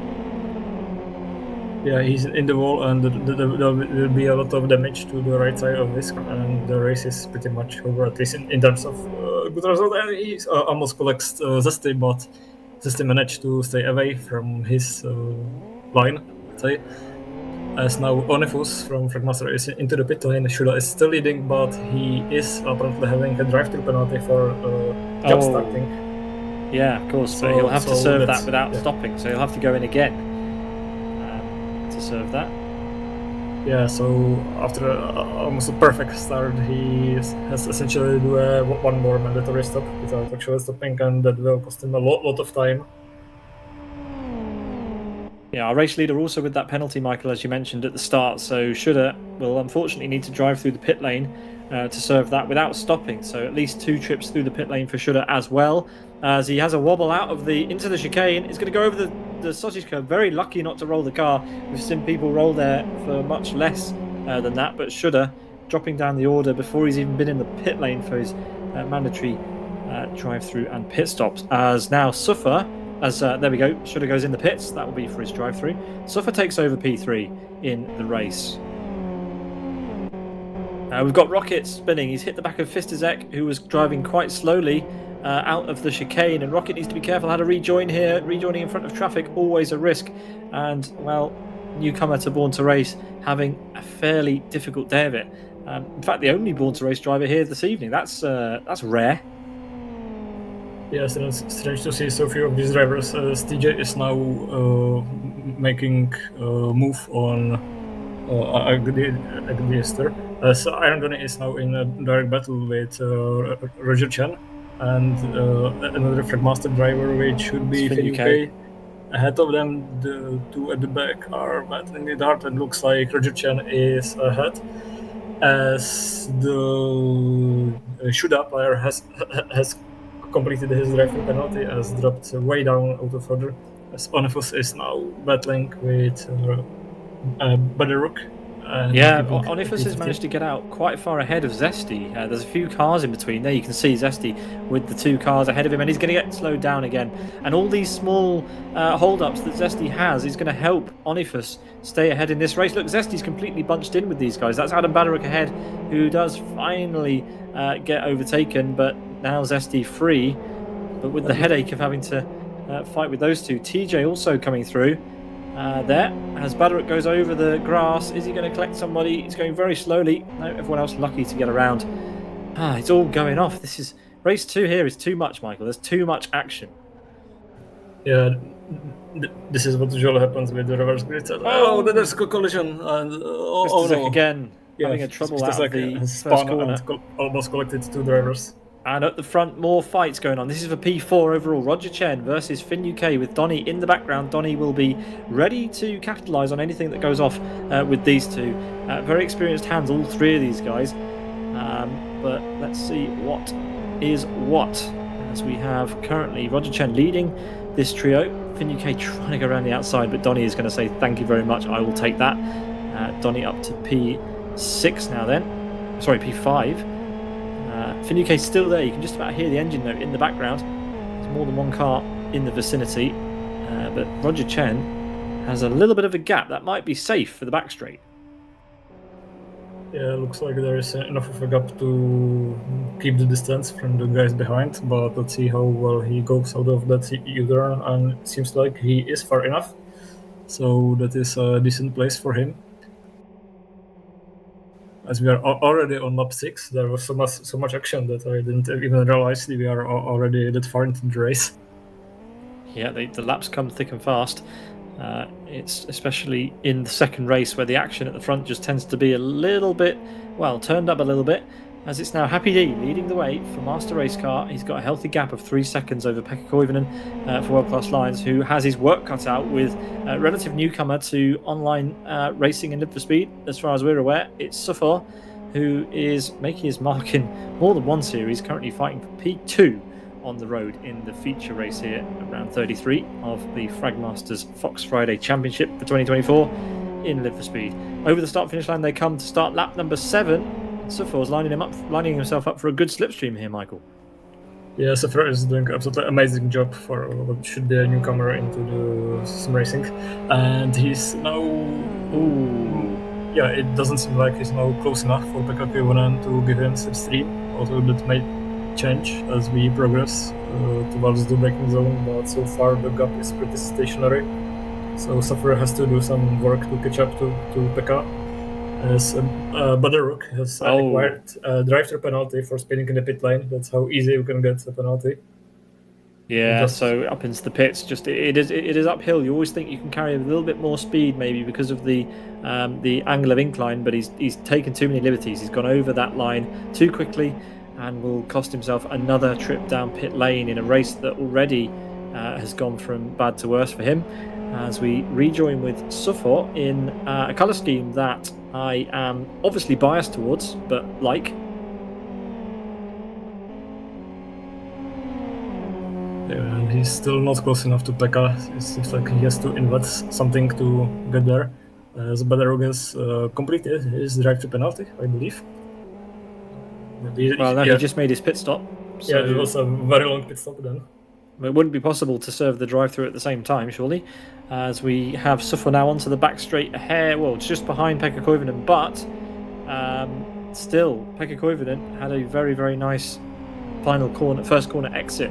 Yeah, he's in the wall, and there will be a lot of damage to the right side of this, and the race is pretty much over, at least in terms of good result. And he almost collects Zesty, but Zesty managed to stay away from his line, let's say. As now Onifus from Fragmaster is into the pit lane. Shula is still leading, but he is apparently having a drive-through penalty for jump starting. Yeah, of course, but he'll have to serve that without stopping, so he'll have to go in again to serve that. Yeah, so after almost a perfect start, he has essentially do one more mandatory stop without actually stopping, and that will cost him a lot of time. Yeah, our race leader also with that penalty, Michael, as you mentioned at the start. So Shudder will unfortunately need to drive through the pit lane to serve that without stopping. So at least 2 trips through the pit lane for Shudder as well. As he has a wobble out of into the chicane. He's going to go over the sausage curb. Very lucky not to roll the car. We've seen people roll there for much less than that. But Shudder dropping down the order before he's even been in the pit lane for his mandatory drive-through and pit stops. As now Suffer... there we go, Shudder goes in the pits. That will be for his drive-through. Suffer takes over P3 in the race. We've got Rocket spinning. He's hit the back of Fistazek, who was driving quite slowly out of the chicane. And Rocket needs to be careful how to rejoin here. Rejoining in front of traffic, always a risk. And, well, newcomer to Born to Race having a fairly difficult day of it. In fact, the only Born to Race driver here this evening. That's rare. Yes, and it's strange to see so few of these drivers. TJ is now making a move on Agdiester. As Iron Gunny is now in a direct battle with Roger Chen, and another Fragmaster driver, which should be Finucane. Ahead of them, the 2 at the back are battling it hard, and looks like Roger Chen is ahead. As the Shuda player has completed his drive-through penalty, as dropped way down out of order, as Onifus is now battling with Badaruk. Yeah, Onifus has managed to get out quite far ahead of Zesty. There's a few cars in between there. You can see Zesty with the 2 cars ahead of him, and he's going to get slowed down again. And all these small hold-ups that Zesty has is going to help Onifus stay ahead in this race. Look, Zesty's completely bunched in with these guys. That's Adam Badaruk ahead, who does finally get overtaken, but now Zesty free, but with the headache of having to fight with those 2. TJ also coming through there as Badaruk goes over the grass. Is he going to collect somebody? He's going very slowly. No, everyone else lucky to get around. It's all going off. This is race 2 here is too much, Michael. There's too much action. Yeah, this is what usually happens with the reverse grid. There's a collision, and no. Again, having a trouble out of the first corner. And almost collected 2 drivers. And at the front, more fights going on. This is for P4 overall. Roger Chen versus Fin UK with Donny in the background. Donny will be ready to capitalise on anything that goes off with these 2. Very experienced hands, all 3 of these guys. but let's see what is what. As we have currently Roger Chen leading this trio. Finn UK trying to go around the outside, but Donny is going to say thank you very much. I will take that. Donny up to P6 now then. Sorry, P5. Finn UK still there. You can just about hear the engine note in the background. There's more than one car in the vicinity. But Roger Chen has a little bit of a gap. That might be safe for the back straight. Yeah, looks like there is enough of a gap to keep the distance from the guys behind, but let's see how well he goes out of that U-turn, and it seems like he is far enough, so that is a decent place for him. As we are already on lap 6, there was so much action that I didn't even realize we are already that far into the race. Yeah, the laps come thick and fast. It's especially in the second race where the action at the front just tends to be a little bit, well, turned up a little bit, as it's now Happy D leading the way for Master Race Car. He's got a healthy gap of 3 seconds over Pekka Koivunen for World Class Lions, who has his work cut out with a relative newcomer to online racing and Live for Speed. As far as we're aware, it's Suffer, who is making his mark in more than one series, currently fighting for P2 on the road in the feature race here at round 33 of the Fragmaster's Fox Friday Championship for 2024 in Live for Speed. Over the start finish line they come to start lap number 7. Suffer's lining himself up for a good slipstream here, Michael. Yeah, Suffer is doing an absolutely amazing job for what should be a newcomer into the sim racing, and he's now. Yeah, it doesn't seem like he's now close enough for Pekka Koivunen to give him slipstream, although that may change as we progress towards the braking zone, but so far the gap is pretty stationary, so Suffer has to do some work to catch up to Pekka, as Badaruk has acquired a drive-through penalty for spinning in the pit lane. That's how easy you can get a penalty. Yeah, so up into the pits, just it is uphill. You always think you can carry a little bit more speed, maybe because of the angle of incline, but he's taken too many liberties. He's gone over that line too quickly, and will cost himself another trip down pit lane in a race that already has gone from bad to worse for him. As we rejoin with Suffer in a colour scheme that I am obviously biased towards, but like. Yeah, and he's still not close enough to Pekka. It seems like he has to invest something to get there. Badaruk has completed his drive-through penalty, I believe. He just made his pit stop. So yeah, it was a very long pit stop then. It wouldn't be possible to serve the drive-through at the same time, surely. As we have Suffer now onto the back straight ahead, well, just behind Pekka Koivunen, but still, Pekka Koivunen had a very, very nice first corner exit.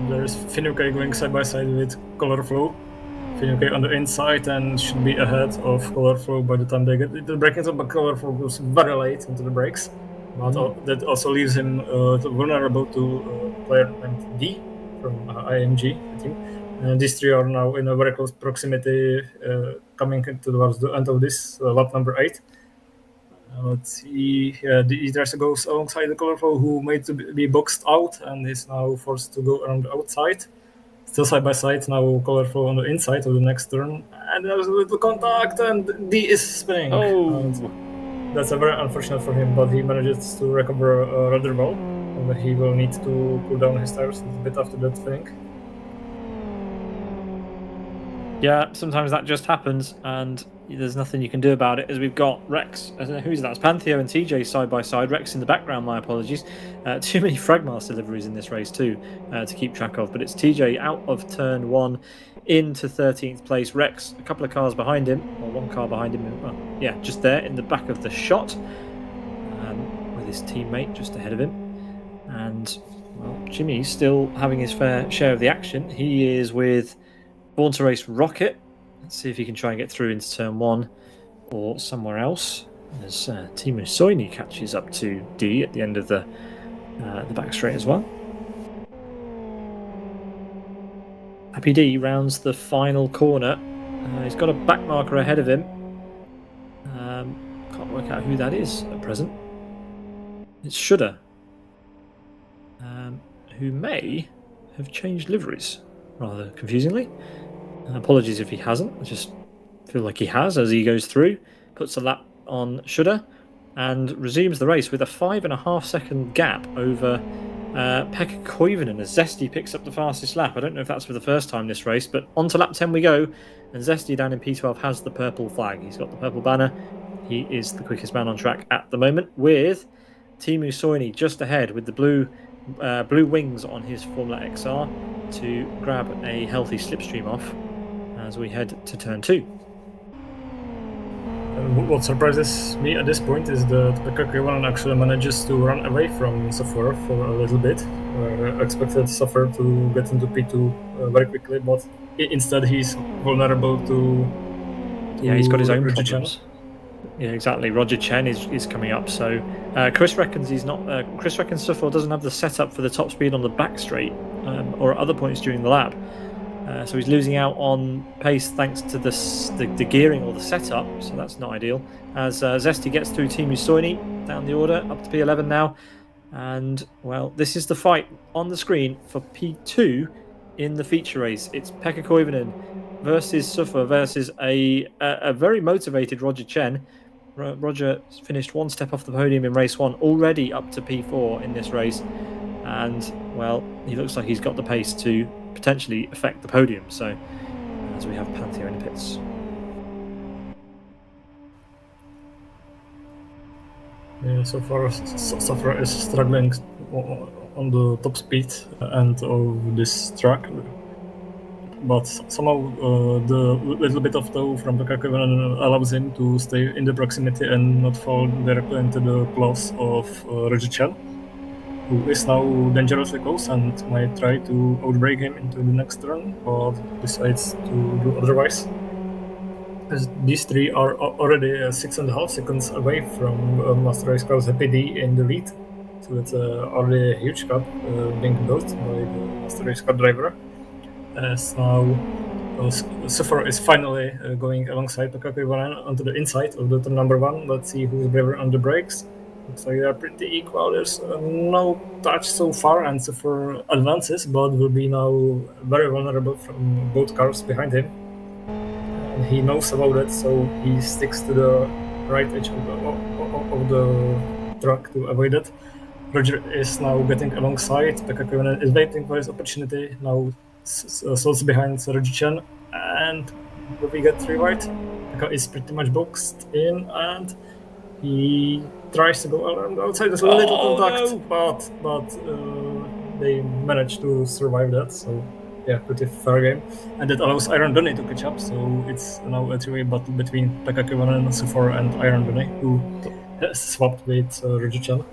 There's Finn UK going side by side with Colorflow. Finn UK on the inside and should be ahead of Colorflow by the time they get the braking zone, but Colorflow goes very late into the brakes. But that also leaves him vulnerable to a player named D from IMG, I think. And these three are now in a very close proximity, coming towards the end of this lap number 8. Let's see. The dresser goes alongside the Colorful, who made to be boxed out and is now forced to go around the outside. Still side by side, now Colorful on the inside of the next turn. And there's a little contact, and D is spinning. That's a very unfortunate for him, but he manages to recover rather well. And he will need to cool down his tires a bit after that spinning. Yeah, sometimes that just happens, and there's nothing you can do about it. As we've got Rex, who's that? It's Pantheo and TJ side by side. Rex in the background, my apologies. Too many Fragmaster deliveries in this race too to keep track of. But it's TJ out of turn 1 into 13th place. Rex, a couple of cars behind him, or one car behind him. Well, yeah, just there in the back of the shot, with his teammate just ahead of him. And well, Jimmy's still having his fair share of the action. He is with Born to Race Rocket. Let's see if he can try and get through into turn 1 or somewhere else. As Timo Soini catches up to D at the end of the back straight as well. Happy D rounds the final corner. He's got a back marker ahead of him. Can't work out who that is at present. It's Shudder, who may have changed liveries, rather confusingly. Apologies if he hasn't. I just feel like he has as he goes through, puts a lap on Shudder, and resumes the race with a 5.5 second gap over Pekka Koivunen as Zesty picks up the fastest lap. I don't know if that's for the first time this race, but on to lap 10 we go, and Zesty down in P12 has the purple flag. He's got the purple banner. He is the quickest man on track at the moment, with Teemu Soini just ahead with the blue wings on his Formula XR to grab a healthy slipstream off as we head to turn 2. What surprises me at this point is that Pekka Koivunen actually manages to run away from Suffer for a little bit. I expected Suffer to get into P2 very quickly, but instead he's vulnerable to Yeah, he's got his own Roger problems. Yeah, exactly. Roger Chen is coming up. So Chris reckons he's not. Chris reckons Suffer doesn't have the setup for the top speed on the back straight or at other points during the lap. So he's losing out on pace thanks to the gearing or the setup, so that's not ideal. As Zesty gets through Teemu Soini down the order, up to P11 now. And, well, this is the fight on the screen for P2 in the feature race. It's Pekka Koivunen versus Suffer versus a very motivated Roger Chen. Roger finished one step off the podium in race 1, already up to P4 in this race. And, well, he looks like he's got the pace to potentially affect the podium. So, as we have Pantheo in the pits. Yeah, so far Suffer is struggling on the top speed end of this track, but somehow the little bit of tow from Pekka Koivunen allows him to stay in the proximity and not fall directly into the claws of Roger Chen, who is now dangerously close and might try to outbrake him into the next turn, but decides to do otherwise. As these three are already 6.5 seconds away from Master Race Car's PD in the lead, so it's already a huge gap being built by the Master Race Car driver. As now Suffer is finally going alongside Pekka Koivunen onto the inside of the turn number 1. Let's see who's braver on the brakes. Looks like they are pretty equal. There's no touch so far, and Suffer advances, but will be now very vulnerable from both cars behind him. And he knows about it, so he sticks to the right edge of the track to avoid it. Roger is now getting alongside. Pekka Koivunen is waiting for his opportunity. Now slots behind Roger Chen, and will we get 3 wide? Pekka is pretty much boxed in, and he tries to go around outside. There's a little contact, but they managed to survive that. So yeah, pretty fair game, and that allows Iron Donny to catch up. So it's now a 3-way battle between Pekka Koivunen, Suffer, and Iron Donny, who has swapped with Roger Chen.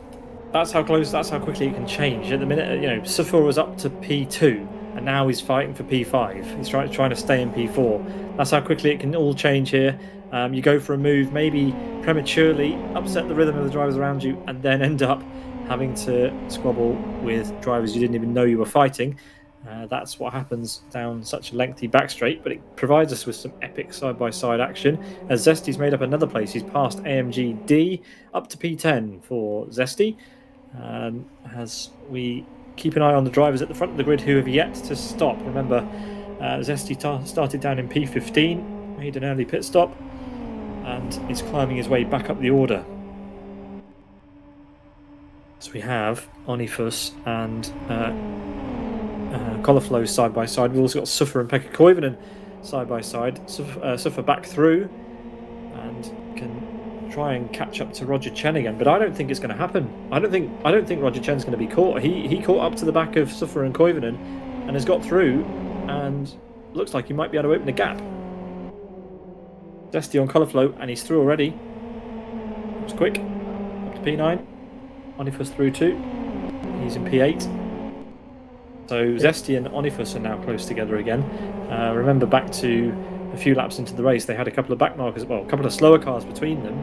That's how quickly it can change. At the minute, Suffer was up to P2, and now he's fighting for P5. He's trying to stay in P4. That's how quickly it can all change here. You go for a move, maybe prematurely, upset the rhythm of the drivers around you, and then end up having to squabble with drivers you didn't even know you were fighting. That's what happens down such a lengthy back straight, but it provides us with some epic side-by-side action. As Zesty's made up another place, he's passed AMG D up to P10 for Zesty. As we keep an eye on the drivers at the front of the grid who have yet to stop. Remember, Zesty started down in P15, made an early pit stop, and is climbing his way back up the order. So we have Onifus and Collarflow side by side. We've also got Suffer and Pekka Koivunen side by side. Suffer back through and can try and catch up to Roger Chen again, but I don't think it's going to happen. I don't think Roger Chen's going to be caught. He caught up to the back of Suffer and Koivunen and has got through, and looks like he might be able to open a gap. Zesty on Collarflow, and he's through already. That was quick. Up to P9. Onifus through too. He's in P8. So Zesty and Onifus are now close together again. Remember, back to a few laps into the race, they had a couple of back markers, well, a couple of slower cars between them.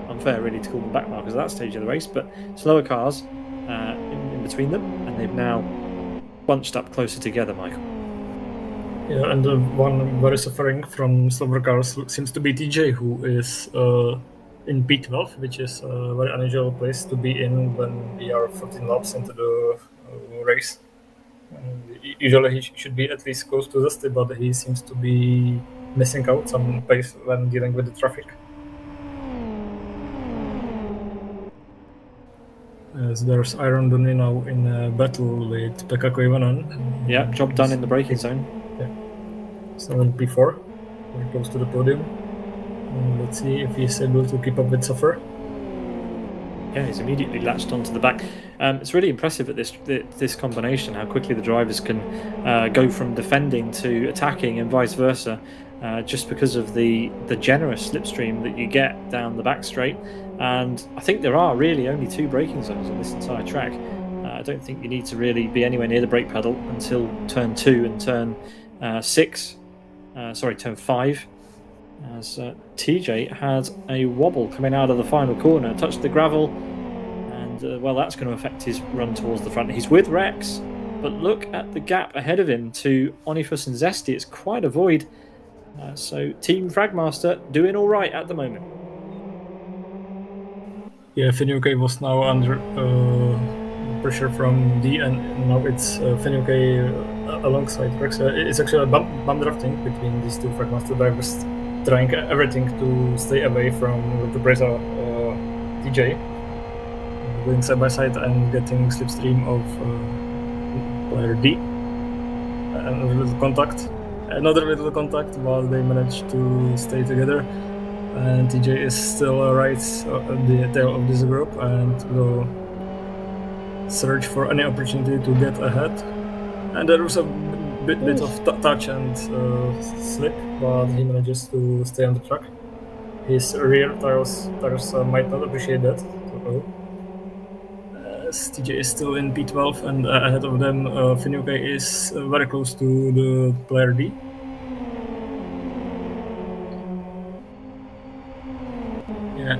Unfair really to call them back markers at that stage of the race, but slower cars in between them, and they've now bunched up closer together, Michael. Yeah, and the one very suffering from slower cars seems to be TJ, who is in P12, which is a very unusual place to be in when we are 14 laps into the race. Usually he should be at least close to Zesty, but he seems to be missing out some pace when dealing with the traffic. As there's Iron Donny now in a battle with Pekka Koivunen. Yeah, job done in the braking zone. Yeah. So in P4, very close to the podium. Let's see if he's able to keep up with Suffer. Yeah, he's immediately latched onto the back. It's really impressive at this combination, how quickly the drivers can go from defending to attacking and vice versa, just because of the generous slipstream that you get down the back straight. And I think there are really only 2 braking zones on this entire track. I don't think you need to really be anywhere near the brake pedal until turn 2 and turn 5. As TJ had a wobble coming out of the final corner, touched the gravel, and well, that's going to affect his run towards the front. He's with Rex, but look at the gap ahead of him to Onifus and Zesty. It's quite a void. So Team Fragmaster doing all right at the moment. Yeah, Finucane was now under pressure from D, and now it's Finucane alongside Rex. It's actually a bump drafting between these 2 Fragmaster drivers, trying everything to stay away from the Breza TJ, going side by side and getting slipstream of player D. Another little contact, but they managed to stay together. And TJ is still right at the tail of this group and will search for any opportunity to get ahead. And there was a bit of touch and slip, but he manages to stay on the track. His rear tires might not appreciate that. As TJ is still in P12 and ahead of them, Finucane is very close to the player D. Yeah,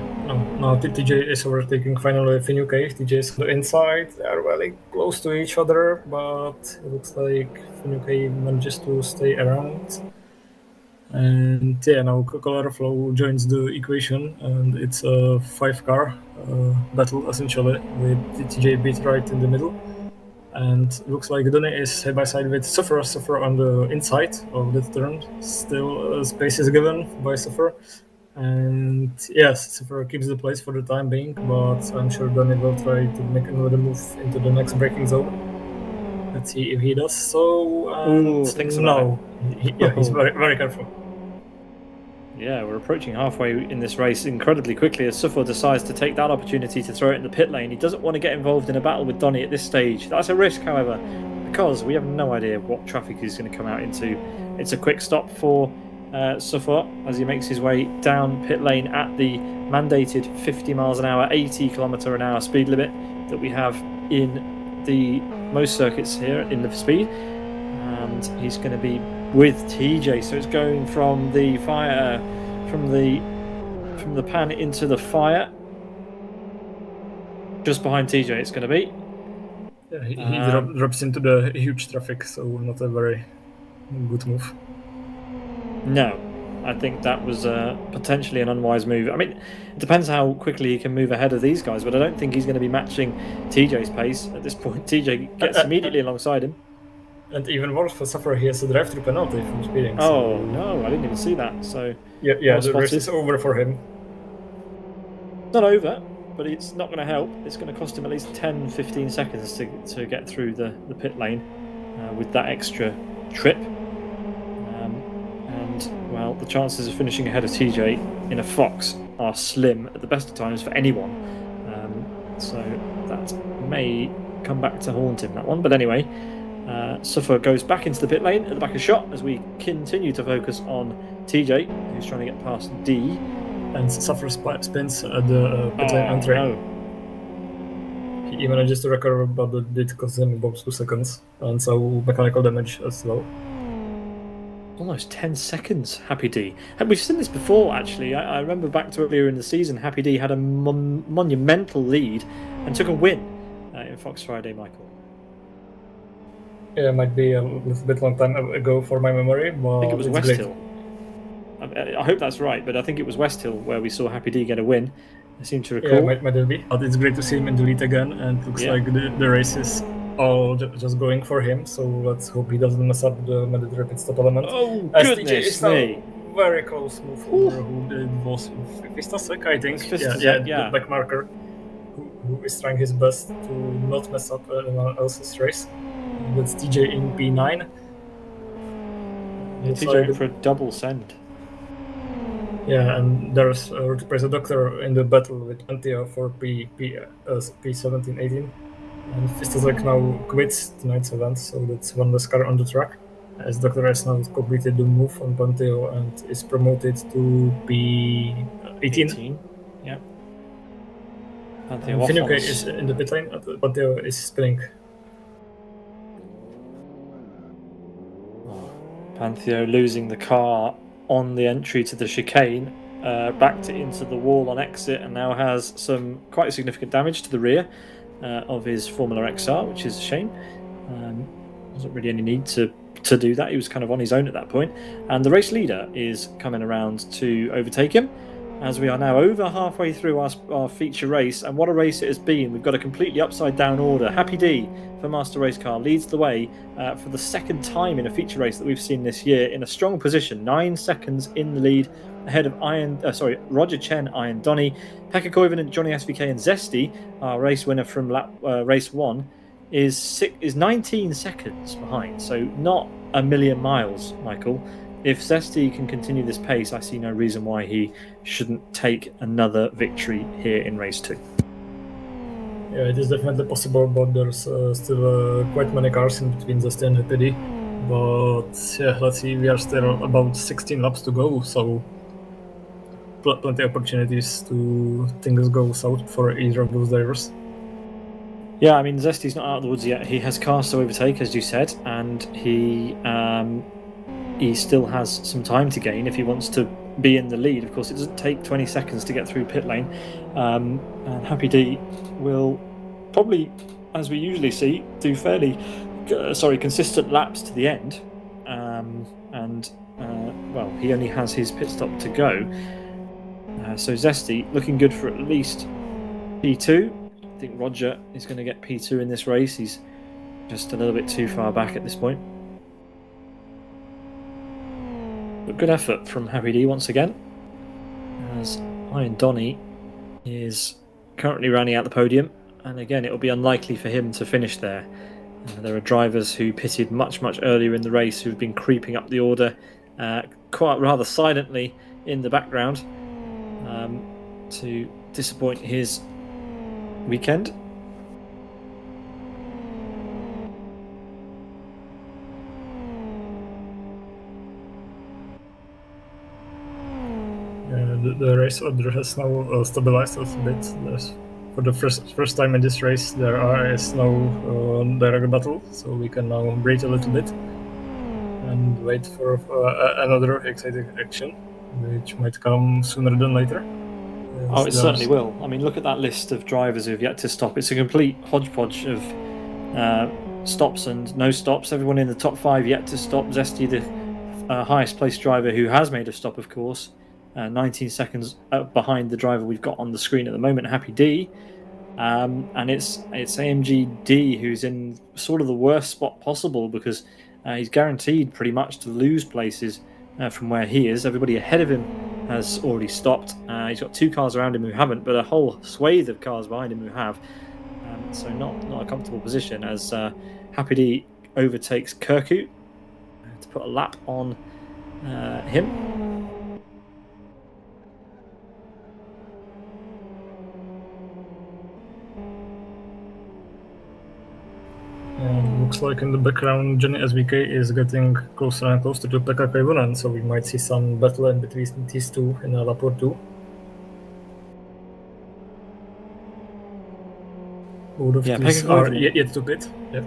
no, TJ is overtaking finally Finucane. TJ is on the inside. They are really close to each other, but it looks like Finucane manages to stay around. And yeah, now Color Flow joins the equation, and it's a 5-car battle essentially, with TJ beat right in the middle. And looks like Donny is side by side with Suffer on the inside of that turn. Still space is given by Suffer. And yes, Suffer keeps the place for the time being, but I'm sure Donny will try to make another move into the next braking zone. Let's see if he does so. Thinks no, he's very, very careful. Yeah, we're approaching halfway in this race incredibly quickly as Suffer decides to take that opportunity to throw it in the pit lane. He doesn't want to get involved in a battle with Donny at this stage. That's a risk, however, because we have no idea what traffic he's going to come out into. It's a quick stop for Suffer as he makes his way down pit lane at the mandated 50 miles an hour, 80 kilometer an hour speed limit that we have in the most circuits here in the speed. And he's going to be with TJ, so it's going from the fire, from the pan into the fire. Just behind TJ, it's going to be. Yeah, he drops into the huge traffic, so not a very good move. No, I think that was potentially an unwise move. I mean, it depends how quickly he can move ahead of these guys, but I don't think he's going to be matching TJ's pace at this point. TJ gets immediately alongside him. And even worse for Suffer, he has a drive-through penalty from speeding. Oh, so... no, I didn't even see that. So yeah, the race is over for him. It's not over, but it's not going to help. It's going to cost him at least 10-15 seconds to get through the pit lane with that extra trip. And, well, the chances of finishing ahead of TJ in a Fox are slim at the best of times for anyone. So that may come back to haunt him, that one. But anyway... Suffer goes back into the pit lane at the back of shot as we continue to focus on TJ, who's trying to get past D. And Suffer spins at the pit lane entry. No. He manages to recover, but it did cost him about 2 seconds, and so mechanical damage as well. Almost 10 seconds, Happy D. And we've seen this before, actually. I remember back to earlier in the season, Happy D had a monumental lead and took a win in Fox Friday, Michael. Yeah, it might be a little bit long time ago for my memory, but I think it was West Hill. I hope that's right, but I think it was West Hill where we saw Happy D get a win. I seem to recall. Yeah, might be. But it's great to see him in the lead again, and it looks like the race is all just going for him. So let's hope he doesn't mess up the mandatory pit stop element. Oh, As TJ goodness is now me. very close move over who it was Fistasek, I think. Yeah. The back marker who is trying his best to not mess up anyone else's race. That's TJ in P9. TJ went for a double send. Yeah, and there's a Doctor in the battle with Antia for P17, 18. And Fistasek now quits tonight's event, so that's one less car on the track. As Doctor has now completed the move on Panteo and is promoted to P18. 18. Yeah. Finucane is in the pit lane, Panteo is spinning. Pantheo losing the car on the entry to the chicane, backed it into the wall on exit, and now has some quite significant damage to the rear of his Formula XR, which is a shame. Wasn't really any need to do that. He was kind of on his own at that point. And the race leader is coming around to overtake him, as we are now over halfway through our feature race. And what a race it has been. We've got a completely upside down order. Happy D for Master Race Car leads the way for the second time in a feature race that we've seen this year, in a strong position, 9 seconds in the lead, ahead of Roger Chen, Iron Donny, Pekka Koivunen, Johnny SVK, and Zesty. Our race winner from race 1 is 19 seconds behind, so not a million miles, Michael. If Zesty can continue this pace, I see no reason why he shouldn't take another victory here in race 2. Yeah, it is definitely possible, but there's still quite many cars in between Zesty and PD. But yeah, let's see, we are still about 16 laps to go, so plenty of opportunities to things go south for either of those drivers. Yeah, I mean, Zesty's not out of the woods yet. He has cars to overtake, as you said, and he still has some time to gain if he wants to be in the lead. Of course, it doesn't take 20 seconds to get through pit lane, and Happy D will probably, as we usually see, do fairly consistent laps to the end, well, he only has his pit stop to go. So Zesty looking good for at least P2. I think Roger is going to get P2 in this race. He's just a little bit too far back at this point. But good effort from Happy D once again, as Iron Donny is currently rounding out the podium, and again it will be unlikely for him to finish there. There are drivers who pitted much earlier in the race who've been creeping up the order quite rather silently in the background to disappoint his weekend. The race order has now stabilized a bit. For the first time in this race, there is no direct battle, so we can now breathe a little bit and wait for another exciting action, which might come sooner than later. Oh, it certainly will. I mean, look at that list of drivers who've yet to stop. It's a complete hodgepodge of stops and no stops. Everyone in the top 5 yet to stop. Zesty, the highest placed driver who has made a stop, of course, 19 seconds behind the driver we've got on the screen at the moment, Happy D. And it's AMG D who's in sort of the worst spot possible, because he's guaranteed pretty much to lose places from where he is. Everybody ahead of him has already stopped. He's got 2 cars around him who haven't, but a whole swathe of cars behind him who have. So not a comfortable position, as Happy D overtakes Kirkut to put a lap on him. Looks like in the background, Johnny SVK is getting closer and closer to Pekka Koivunen, so we might see some battle in between these two in a lap or two. Both of these are yet to pit. Yeah.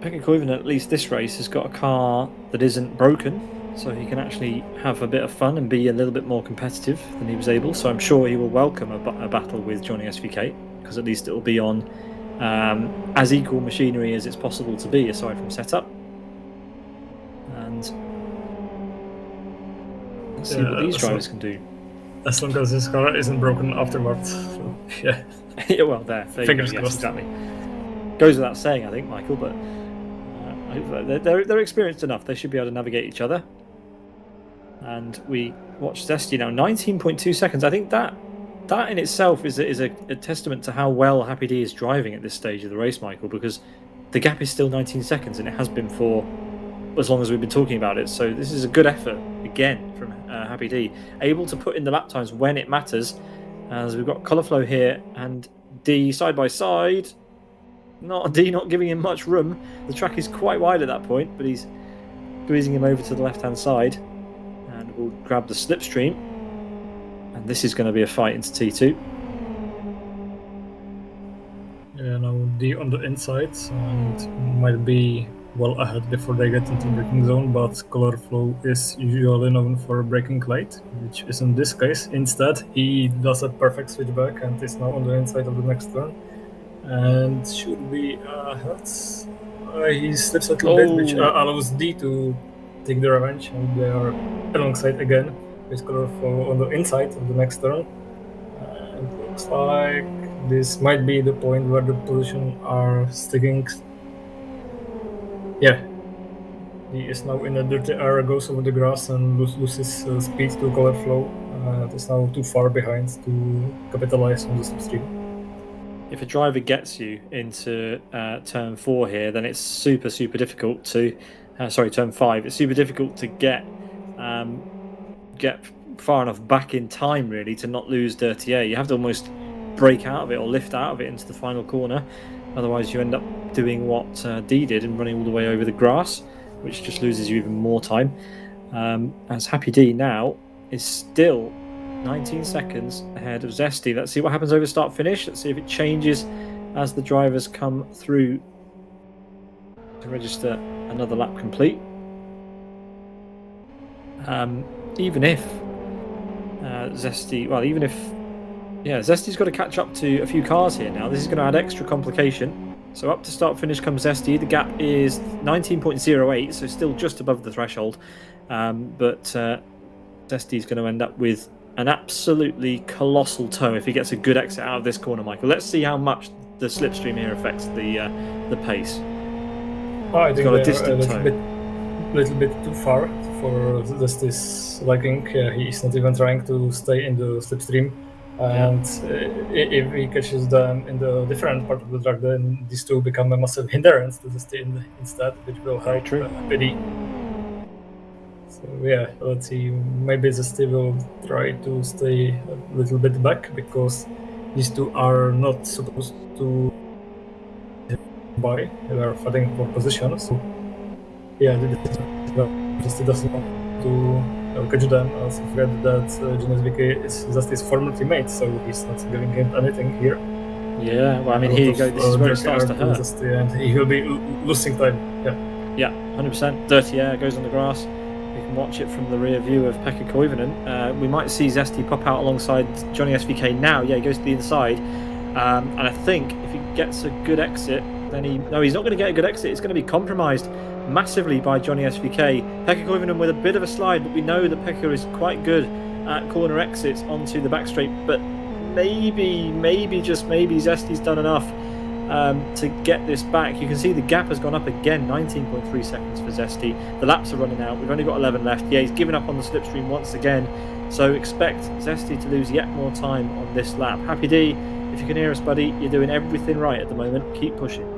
Pekka Koivunen, at least this race, has got a car that isn't broken, so he can actually have a bit of fun and be a little bit more competitive than he was able. So I'm sure he will welcome a battle with Johnny SVK, because at least it will be on as equal machinery as it's possible to be, aside from setup. And let's see what these drivers can do. As long as his car isn't broken afterwards. So, yeah. Yeah, well, there. Fingers crossed. Exactly. goes without saying, I think, Michael, but they're experienced enough. They should be able to navigate each other. And we watch Zesty now, 19.2 seconds. I think that in itself is a testament to how well Happy D is driving at this stage of the race, Michael, because the gap is still 19 seconds, and it has been for as long as we've been talking about it. So this is a good effort, again, from Happy D, able to put in the lap times when it matters, as we've got Colourflow here and D side by side. Not giving him much room. The track is quite wide at that point, but he's squeezing him over to the left-hand side, and we'll grab the slipstream, and this is going to be a fight into T2. Yeah, now D on the inside, and might be well ahead before they get into braking zone, but Colourflow is usually known for braking late, which isn't this case. Instead, he does a perfect switchback and is now on the inside of the next turn, and should be ahead. He slips a little bit, which allows D to take the revenge, and they are alongside again with Colourflow on the inside of the next turn. And it looks like this might be the point where the positions are sticking. Yeah, he is now in a dirty area, goes over the grass and loses speed to Colourflow. It is now too far behind to capitalize on the slipstream. If a driver gets you into turn 4 here, then it's super difficult to turn 5. It's super difficult to get far enough back in time, really, to not lose dirty air. You have to almost break out of it or lift out of it into the final corner. Otherwise, you end up doing what D did and running all the way over the grass, which just loses you even more time. As Happy D now is still 19 seconds ahead of Zesty. Let's see what happens over start-finish. Let's see if it changes as the drivers come through to register another lap complete. Even if Zesty's got to catch up to a few cars here now. This is going to add extra complication. So up to start-finish comes Zesty. The gap is 19.08, so still just above the threshold. But Zesty's going to end up with an absolutely colossal tow if he gets a good exit out of this corner, Michael. Let's see how much the slipstream here affects the pace. I think got a distant tow. Little bit too far for Zesty's liking. He's not even trying to stay in the slipstream. And if he catches them in the different part of the track, then these two become a massive hindrance to Zesty instead, which will help PD. So yeah, let's see. Maybe Zesty will try to stay a little bit back, because these two are not supposed to by. They are fighting for position. So yeah, Zesty doesn't want to catch them. I also forget that Jonas Vicky is Zesty's former teammate, so he's not giving him anything here. Yeah, well, I mean, here you go. This is where it starts to hurt. Zesty, and he will be losing time. Yeah, 100%. Dirty air goes on the grass. You can watch it from the rear view of Pekka Koivunen. We might see Zesty pop out alongside Johnny SVK now. Yeah, he goes to the inside. And I think if he gets a good exit, then he's not going to get a good exit. It's going to be compromised massively by Johnny SVK. Pekka Koivunen with a bit of a slide, but we know that Pekka is quite good at corner exits onto the back straight. But maybe, just maybe, Zesty's done enough to get this back. You can see the gap has gone up again, 19.3 seconds for Zesty. The laps are running out. We've only got 11 left. Yeah, he's given up on the slipstream once again. So expect Zesty to lose yet more time on this lap. Happy D, if you can hear us, buddy, you're doing everything right at the moment. Keep pushing.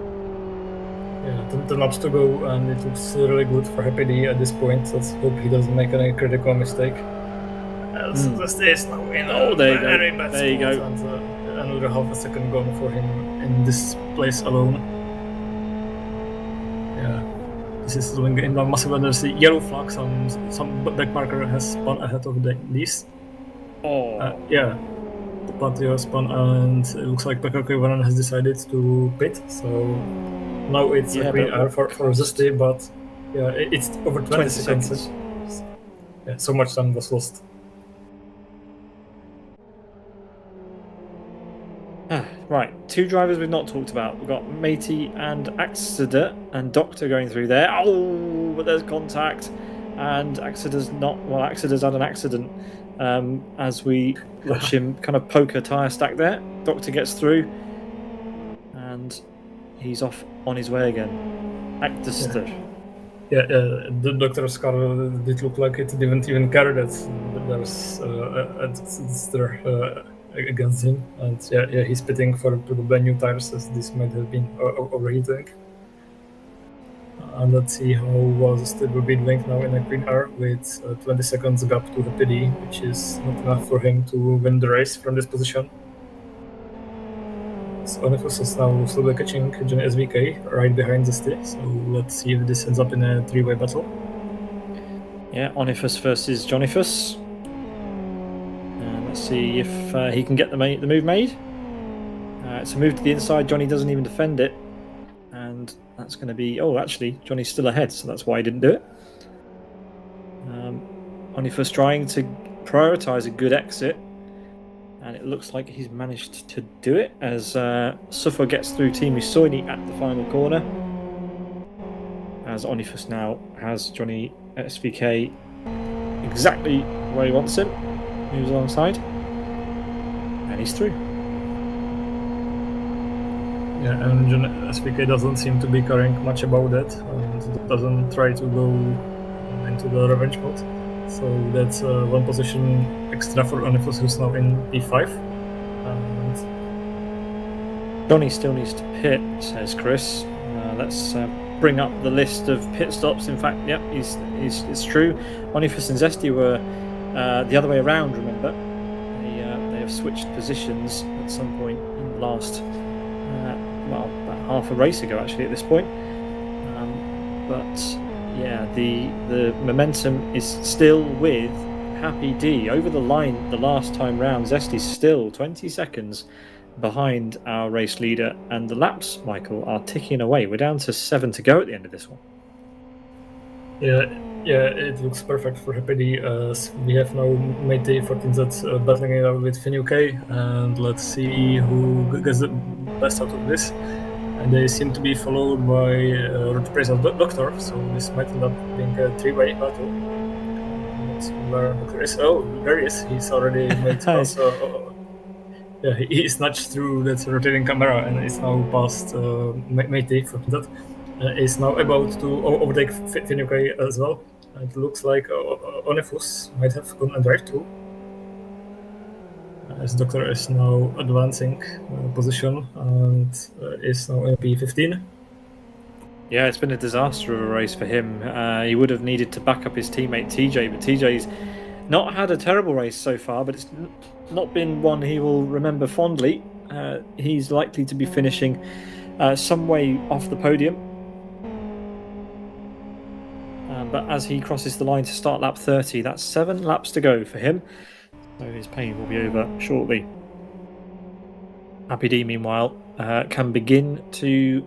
Yeah, the laps to go, and it looks really good for Happy D at this point. Let's hope he doesn't make any critical mistake. Zesty is now in a very bad spot. You go. And another half a second gone for him in this place alone. Yeah, this is doing in a massive undersea yellow flag. Some back marker has spun ahead of these. Yeah, the Patio spun, and it looks like Pekka Koivunen has decided to pit. So now it's a green air for Zesty, but yeah, it's over 20 seconds. Yeah, so much time was lost. Right, two drivers we've not talked about. We've got Matey and Axida and Doctor going through there. Oh, but there's contact, and Axida's had an accident as we watch him kind of poke a tyre stack there. Doctor gets through, and he's off on his way again. Actor. Yeah, the doctor's car did look like it didn't even care that there was a disaster against him, and yeah, he's pitting for probably new tires, as this might have been overheating. And let's see how was it will be doing now in a clean air with 20 seconds gap to the PD, which is not enough for him to win the race from this position. So Onifus is now slowly catching Johnny SVK right behind the stick, so let's see if this ends up in a three-way battle. Yeah, Onifus versus Johnifus. Let's see if he can get the move made. It's a move to the inside. Johnny doesn't even defend it. And that's going to be... Oh, actually, Johnny's still ahead, so that's why he didn't do it. Onifus trying to prioritise a good exit. And it looks like he's managed to do it as Suffer gets through Team Usoini at the final corner. As Onifus now has Johnny SVK exactly where he wants him. Moves alongside. And he's through. Yeah, and Johnny SVK doesn't seem to be caring much about that and doesn't try to go into the revenge mode. So that's one position extra for Onifus, who's now in P5. And Johnny still needs to pit, says Chris. Let's bring up the list of pit stops. In fact, yeah, it's true. Onifus and Zesty were the other way around, remember? They have switched positions at some point in the last, about half a race ago, actually, at this point. But yeah, the momentum is still with Happy D. Over the line the last time round, Zesty's still 20 seconds behind our race leader, and the laps, Michael, are ticking away. We're down to 7 to go at the end of this one. Yeah, it looks perfect for Happy D, as we have now made the 14Z battling it out with Finn UK, and let's see who gets the best out of this. And they seem to be followed by Represal Doctor, so this might end up being a three-way battle. Where Doctor is. Oh, there he is. He's already made also. Yeah, he snatched through that rotating camera and is now past Matey for that. Is now about to overtake Finn UK as well. It looks like Onifus might have gone and drive too. As Doctor is now advancing position and is now in P15. Yeah, it's been a disaster of a race for him. He would have needed to back up his teammate TJ, but TJ's not had a terrible race so far, but it's not been one he will remember fondly. He's likely to be finishing some way off the podium. But as he crosses the line to start lap 30, that's 7 laps to go for him. So his pain will be over shortly. Happy D, meanwhile, can begin to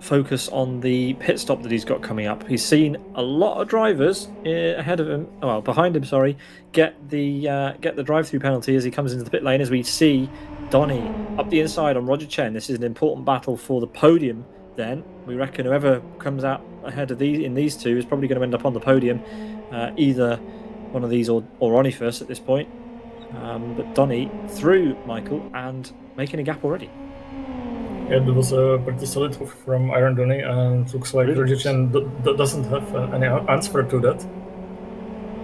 focus on the pit stop that he's got coming up. He's seen a lot of drivers behind him, get the drive-through penalty as he comes into the pit lane. As we see Donny up the inside on Roger Chen. This is an important battle for the podium. Then we reckon whoever comes out ahead of these two is probably going to end up on the podium, either one of these or Onifus at this point. But Donny through Michael and making a gap already. Yeah, that was a pretty solid move from Iron Donny, and looks like Roger Chen doesn't have any answer to that.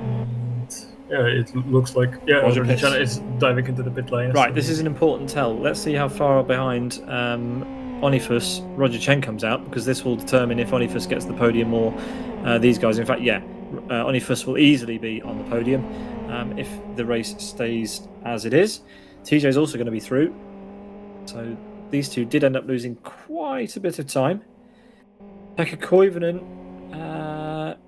And yeah, it looks like Roger Chen is diving into the pit lane. Right, so this is an important tell. Let's see how far behind Onifus Roger Chen comes out, because this will determine if Onifus gets the podium or these guys. In fact, Onifus will easily be on the podium if the race stays as it is. TJ is also going to be through. So these two did end up losing quite a bit of time. Pekka Koivunen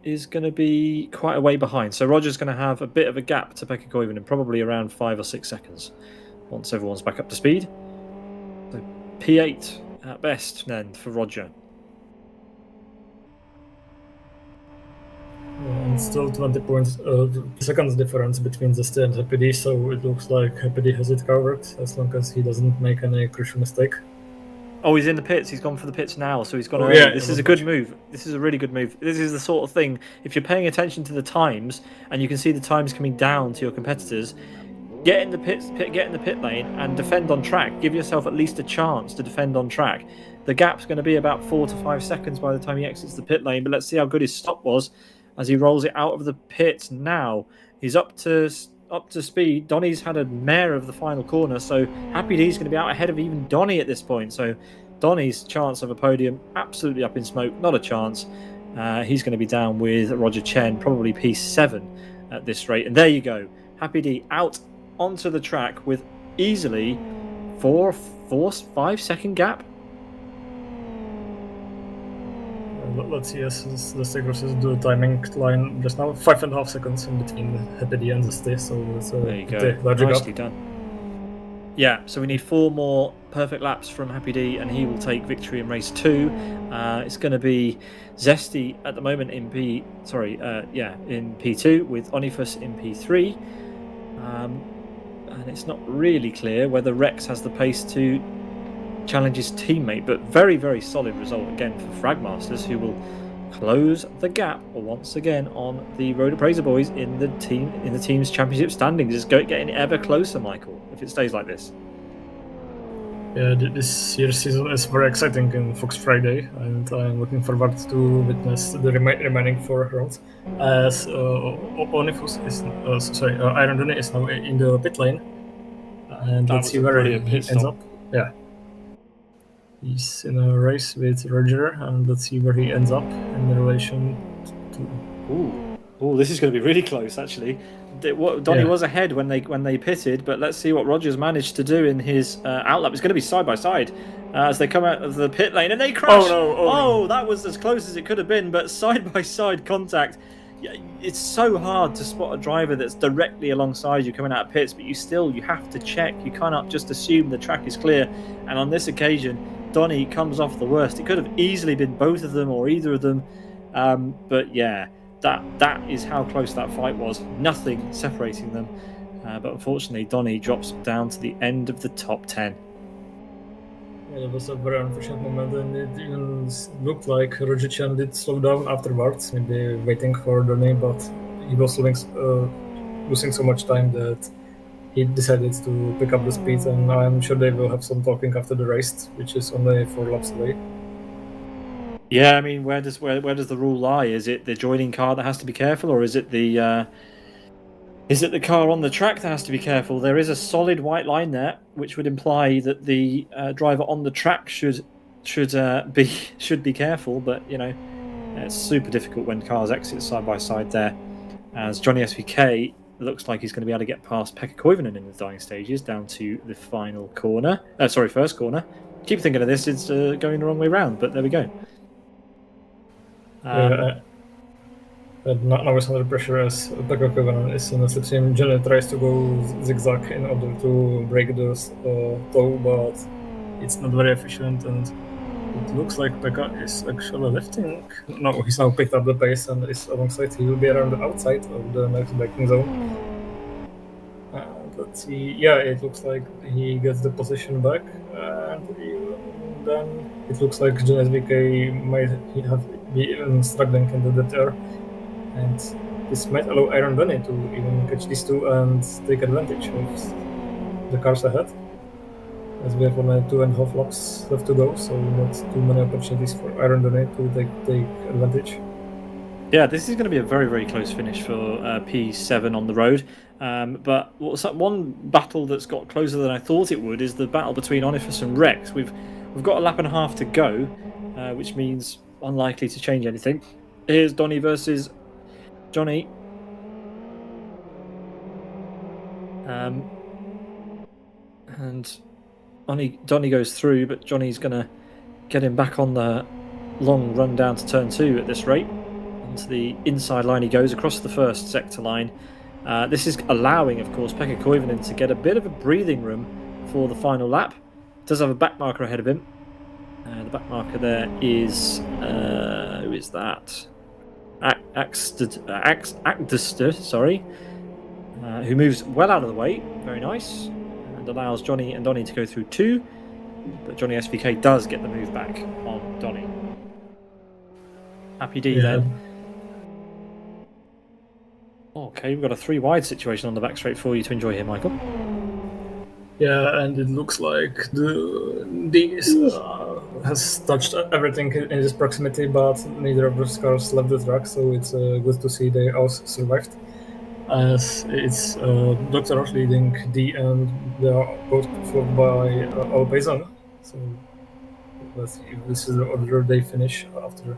is going to be quite a way behind. So Roger's going to have a bit of a gap to Pekka Koivunen, probably around 5 or 6 seconds once everyone's back up to speed. So P8 at best then for Roger. And still 20 points, seconds difference between the Zesty and Happy D, so it looks like Happy D has it covered as long as he doesn't make any crucial mistake. Oh, he's in the pits. He's gone for the pits now, so he's gone early. This is a good move. This is a really good move. This is the sort of thing, if you're paying attention to the times and you can see the times coming down to your competitors, Get in the pit lane and defend on track. Give yourself at least a chance to defend on track. The gap's going to be about 4 to 5 seconds by the time he exits the pit lane, but let's see how good his stop was as he rolls it out of the pit now. He's up to speed. Donny's had a mare of the final corner, so Happy D's going to be out ahead of even Donny at this point. So Donny's chance of a podium absolutely up in smoke. Not a chance. He's going to be down with Roger Chen, probably P7 at this rate. And there you go. Happy D out onto the track with easily 5 second gap. Let's see as the Stigrosses do the timing line just now. 5.5 seconds in between Happy D and the stay, so it's there you go. Nicely done. Yeah, so we need 4 more perfect laps from Happy D, and he will take victory in race 2. It's going to be Zesty at the moment in P2 with Onifus in P3. And it's not really clear whether Rex has the pace to challenge his teammate, but very, very solid result again for Fragmasters, who will close the gap once again on the Road Appraiser boys in the team's championship standings. It's getting ever closer, Michael, if it stays like this. Yeah, this year's season is very exciting in Fox Friday, and I'm looking forward to witness the remaining 4 rounds. As Onifus Iron Donny is now in the pit lane, and let's see where he ends up. Yeah, he's in a race with Roger, and let's see where he ends up in relation to. Ooh, this is going to be really close, actually. Donny was ahead when they pitted, but let's see what Roger's managed to do in his outlap. It's going to be side by side as they come out of the pit lane and they crash. Oh no! That was as close as it could have been, but side by side contact. It's so hard to spot a driver that's directly alongside you coming out of pits, but you have to check. You cannot just assume the track is clear. And on this occasion, Donny comes off the worst. It could have easily been both of them or either of them, but yeah. That is how close that fight was. Nothing separating them. But unfortunately, Donny drops down to the end of the top 10. Yeah, it was a very unfortunate moment, and it even looked like Roger Chen did slow down afterwards, maybe waiting for Donny, but he was losing so much time that he decided to pick up the speed, and I'm sure they will have some talking after the race, which is only 4 laps away. Yeah, I mean, where does the rule lie? Is it the joining car that has to be careful, or is it the car on the track that has to be careful? There is a solid white line there, which would imply that the driver on the track should be careful. But it's super difficult when cars exit side by side there. As Johnny SVK looks like he's going to be able to get past Pekka Koivunen in the dying stages down to the final corner. First corner. Keep thinking of this; it's going the wrong way round, but there we go. Now is under pressure as Pekka Koivunen is in a slipstream. Johnny tries to go zigzag in order to break the toe, but it's not very efficient, and it looks like Pekka is actually lifting. No, he's now picked up the pace and is alongside. He will be around the outside of the next braking zone. Let's see. Yeah, it looks like he gets the position back, and then it looks like John SVK might have been struggling in the dead air, and this might allow Iron Donny to even catch these two and take advantage of the cars ahead, as we have only 2.5 laps left to go, so not too many opportunities for Iron Donny to take advantage. Yeah, this is going to be a very, very close finish for P7 on the road. But one battle that's got closer than I thought it would is the battle between Onifus and Rex. We've got a lap and a half to go, which means unlikely to change anything. Here's Donny versus Johnny. And Donny goes through, but Johnny's going to get him back on the long run down to turn 2 at this rate. Onto the inside line he goes, across the first sector line. This is allowing, of course, Pekka Koivunen to get a bit of a breathing room for the final lap. Does have a back marker ahead of him. The back marker there is... who is that? Actister, sorry. Who moves well out of the way. Very nice. And allows Johnny and Donny to go through 2. But Johnny SVK does get the move back on Donny. Happy D then. Okay, we've got a 3 wide situation on the back straight for you to enjoy here, Michael. Yeah, and it looks like these has touched everything in its proximity, but neither of those cars left the track, so it's good to see they also survived. As it's Dr. leading D, and they are both followed by Alpazan. So let's see if this is the order they finish after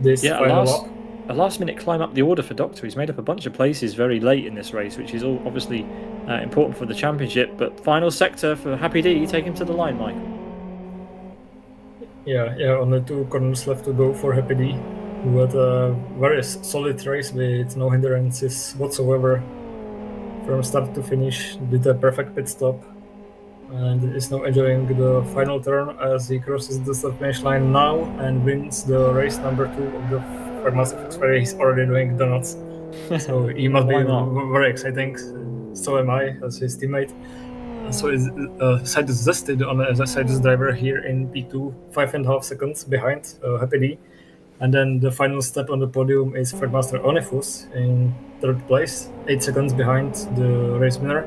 this final lap. A last-minute climb up the order for Doctor. He's made up a bunch of places very late in this race, which is all obviously important for the championship. But final sector for Happy D, take him to the line, Mike. Yeah, only 2 corners left to go for Happy D, who had a very solid race with no hindrances whatsoever from start to finish. Did a perfect pit stop and is now enjoying the final turn as he crosses the start finish line now and wins the race number 2 of the Fragmaster where he's already doing donuts. So he must be very exciting. So am I as his teammate. So Side is Zesty on as a Side driver here in P2, 5.5 seconds behind Happy D. And then the final step on the podium is Fragmaster Onifus in 3rd place, 8 seconds behind the race winner.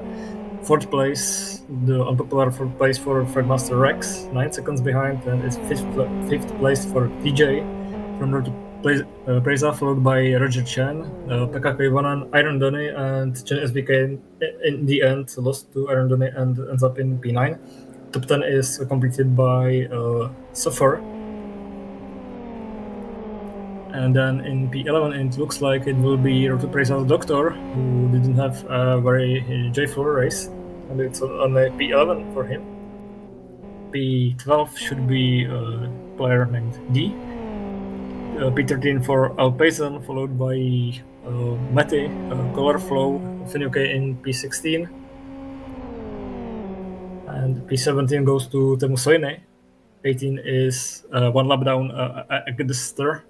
4th place, the unpopular 4th place for Fragmaster Rex, 9 seconds behind, and it's 5th place for TJ from Road Preza, followed by Roger Chen, Pekka Koivunen, Iron Donny, and Chen SBK in the end lost to Iron Donny and ends up in P9. Top 10 is completed by Suffer. And then in P11 it looks like it will be Road Preza's Doctor, who didn't have a very joyful race, and it's on a P11 for him. P12 should be a player named D. P13 for Alpazan, followed by Mate, Colorflow, Finuke in P16. And P17 goes to Temusoine. 18 is 1 lap down Agdister,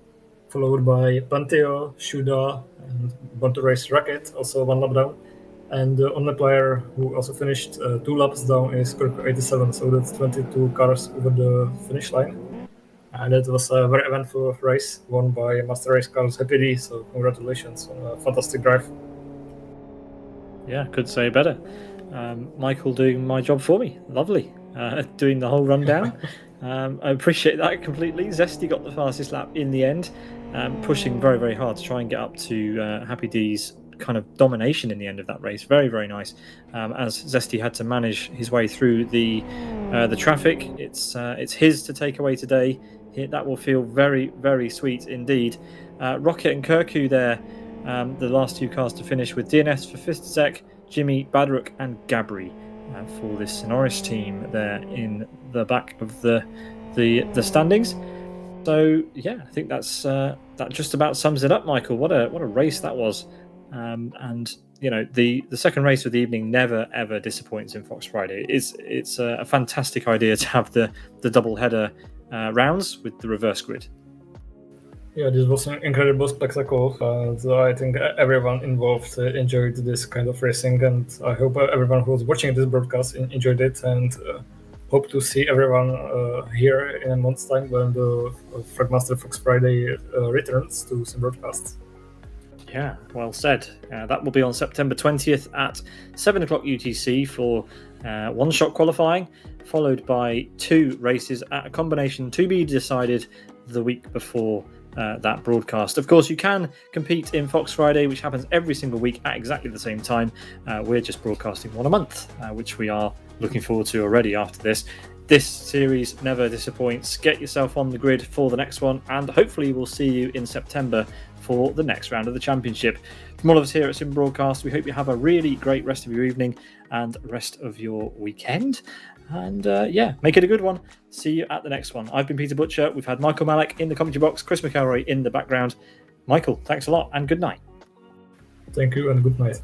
followed by Panteo, Shuda, and Born to Race Racket, also 1 lap down. And the only player who also finished 2 laps down is Kirk 87, so that's 22 cars over the finish line. And it was a very eventful race, won by Master Race Cars Happy D, so congratulations on a fantastic drive. Yeah, could say better. Michael doing my job for me. Lovely. Doing the whole rundown. I appreciate that completely. Zesty got the fastest lap in the end, pushing very, very hard to try and get up to Happy D's kind of domination in the end of that race. Very, very nice. As Zesty had to manage his way through the traffic, it's his to take away today. That will feel very, very sweet indeed. Rocket and Kirku there, the last 2 cars to finish, with DNS for Fistzek, Jimmy, Badrook, and Gabri for this Sonoris team there in the back of the standings. So yeah, I think that just about sums it up, Michael. What a race that was. And you know, the second race of the evening never ever disappoints in Fox Friday. It's a fantastic idea to have the double header rounds with the reverse grid. Yeah, this was an incredible spectacle, and I think everyone involved enjoyed this kind of racing, and I hope everyone who was watching this broadcast enjoyed it, and hope to see everyone here in a month's time when the Fragmaster Fox Friday returns to some broadcasts. Yeah, well said. That will be on September 20th at 7 o'clock UTC for one-shot qualifying, followed by 2 races at a combination to be decided the week before that broadcast. Of course, you can compete in Fox Friday, which happens every single week at exactly the same time. We're just broadcasting 1 a month, which we are looking forward to already after this. This series never disappoints. Get yourself on the grid for the next one, and hopefully we'll see you in September for the next round of the championship. From all of us here at Sim Broadcast, we hope you have a really great rest of your evening and rest of your weekend. And make it a good one. See you at the next one. I've been Peter Butcher. We've had Michael Málek in the commentary box, Chris McElroy in the background. Michael, thanks a lot and good night. Thank you and good night.